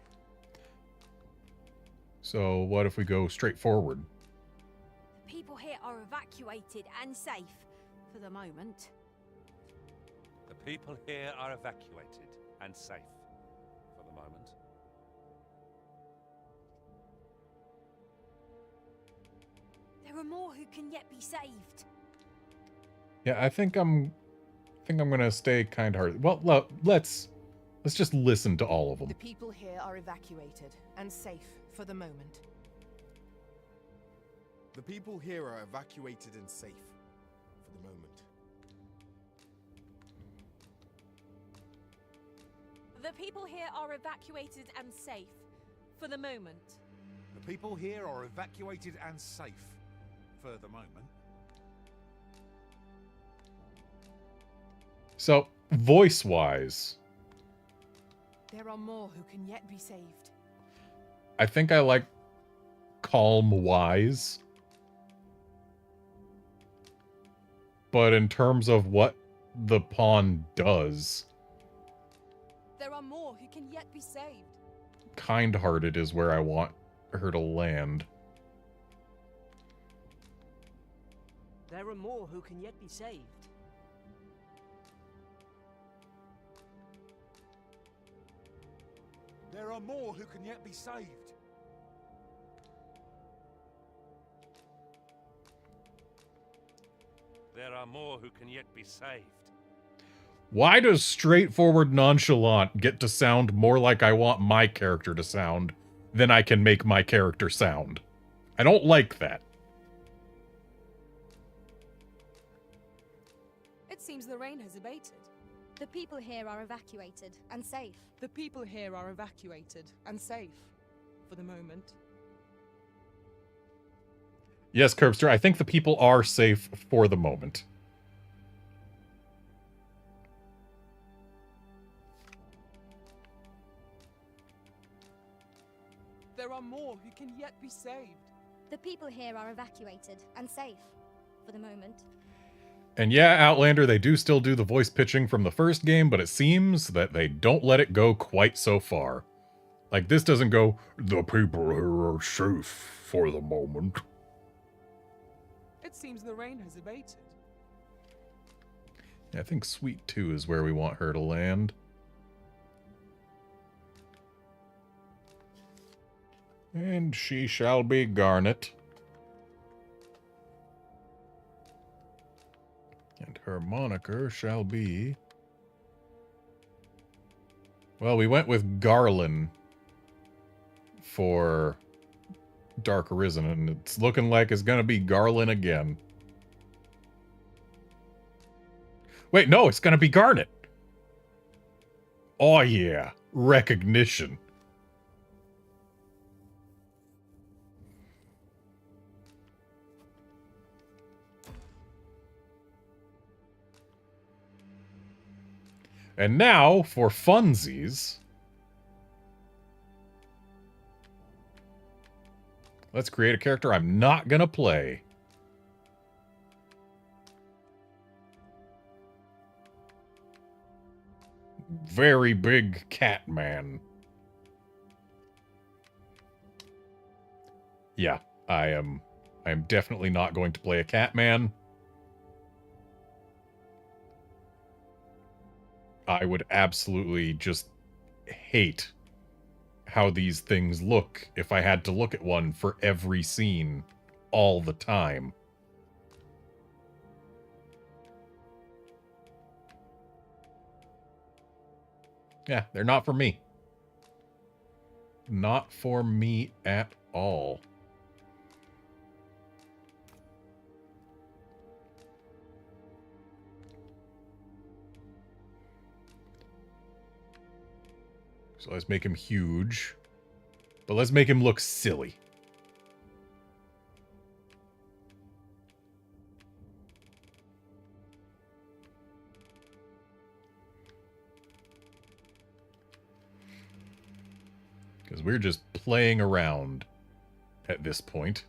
So what if we go straight forward? The people here are evacuated and safe for the moment. The people here are evacuated and safe for the moment. There are more who can yet be saved. Yeah, I think I'm gonna stay kind-hearted. Well, let's just listen to all of them. The people here are evacuated and safe for the moment. The people here are evacuated and safe for the moment. The people here are evacuated and safe for the moment. The people here are evacuated and safe for the moment. So, voice-wise, There are more who can yet be saved. I think I like calm-wise. But in terms of what the pawn does, There are more who can yet be saved. kind-hearted is where I want her to land. There are more who can yet be saved. are more who can yet be saved. There are more who can yet be saved. Why does straightforward nonchalant get to sound more like I want my character to sound than I can make my character sound? I don't like that. It seems the rain has abated. The people here are evacuated and safe. The people here are evacuated and safe. For the moment. Yes, Curbster, I think the people are safe for the moment. There are more who can yet be saved. The people here are evacuated and safe. For the moment. And yeah, Outlander, they do still do the voice pitching from the first game, but it seems that they don't let it go quite so far. Like, this doesn't go, the people here are safe for the moment. It seems the rain has abated. I think Suite 2 is where we want her to land. And she shall be Garnet. And her moniker shall be... Well, we went with Garland for Dark Arisen, and it's looking like it's gonna be Garland again. Wait, no, it's gonna be Garnet! Oh yeah, recognition. And now, for funsies, let's create a character I'm not gonna play. Very big cat man. Yeah, I am definitely not going to play a cat man. I would absolutely just hate how these things look if I had to look at one for every scene all the time. Yeah, they're not for me. Not for me at all. So let's make him huge. But let's make him look silly. Because we're just playing around at this point.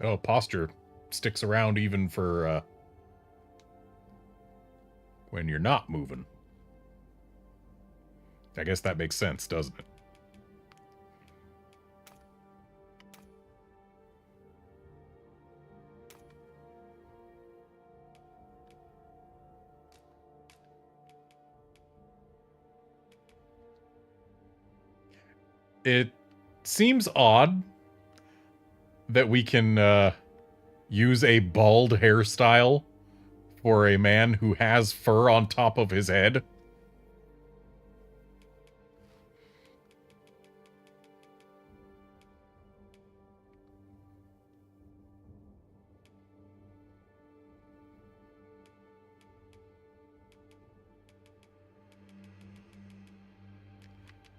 Oh, posture sticks around even for when you're not moving. I guess that makes sense, doesn't it? It seems odd that we can use a bald hairstyle for a man who has fur on top of his head.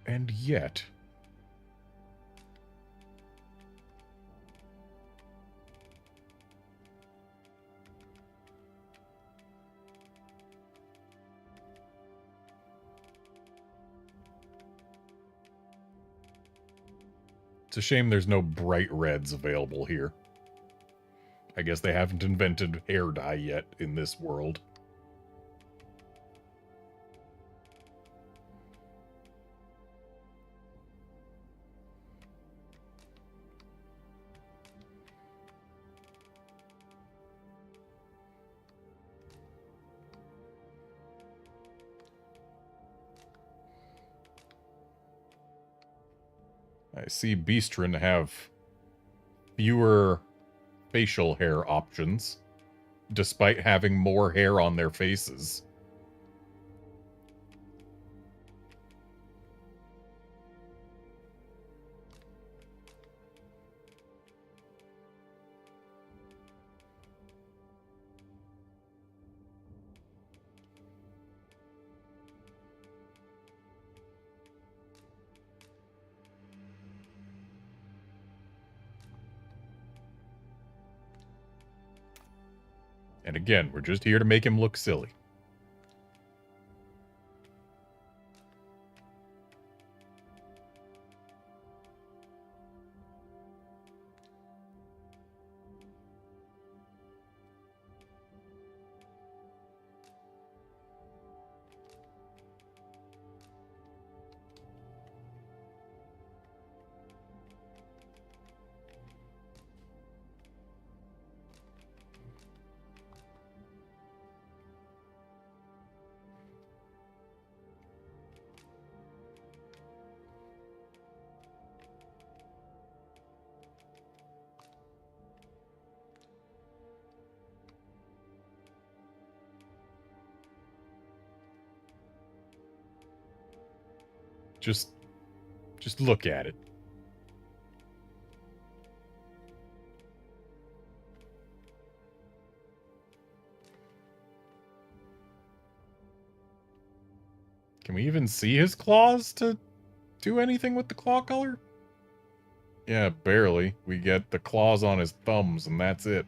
And yet... It's a shame there's no bright reds available here. I guess they haven't invented hair dye yet in this world. I see Beastren have fewer facial hair options, despite having more hair on their faces. And again, we're just here to make him look silly. Just look at it. Can we even see his claws to do anything with the claw color? Yeah, barely. We get the claws on his thumbs, and that's it.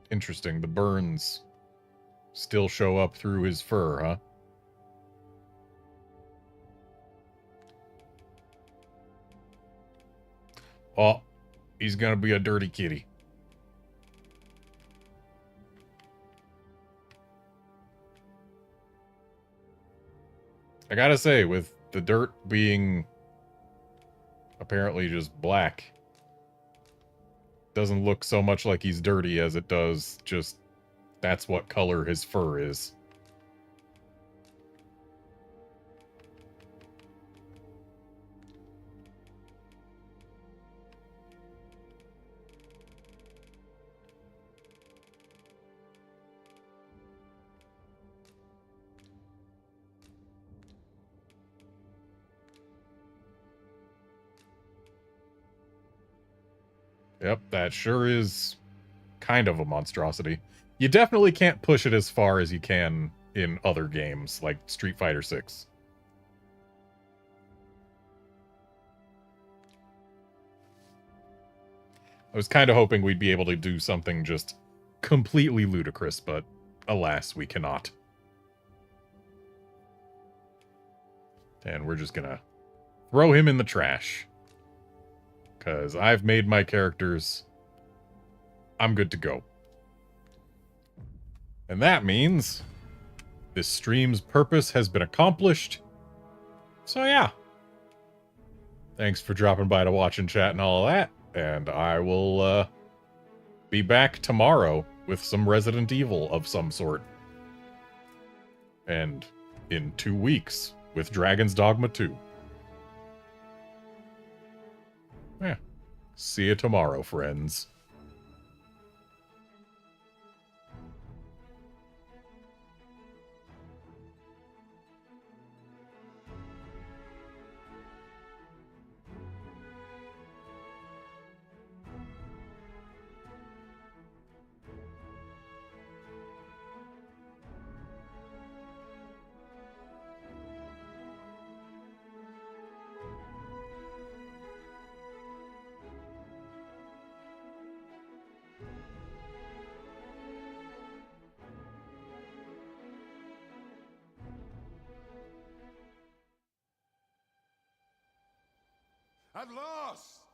Interesting, the burns still show up through his fur, huh? Oh, he's gonna be a dirty kitty. I gotta say, with the dirt being apparently just black, doesn't look so much like he's dirty as it does just that's what color his fur is. Yep, that sure is kind of a monstrosity. You definitely can't push it as far as you can in other games, like Street Fighter 6. I was kind of hoping we'd be able to do something just completely ludicrous, but alas, we cannot. And we're just gonna throw him in the trash. Because I've made my characters. I'm good to go. And that means this stream's purpose has been accomplished. So yeah. Thanks for dropping by to watch and chat and all of that. And I will be back tomorrow with some Resident Evil of some sort. And in 2 weeks with Dragon's Dogma 2. Yeah. See you tomorrow, friends. At last!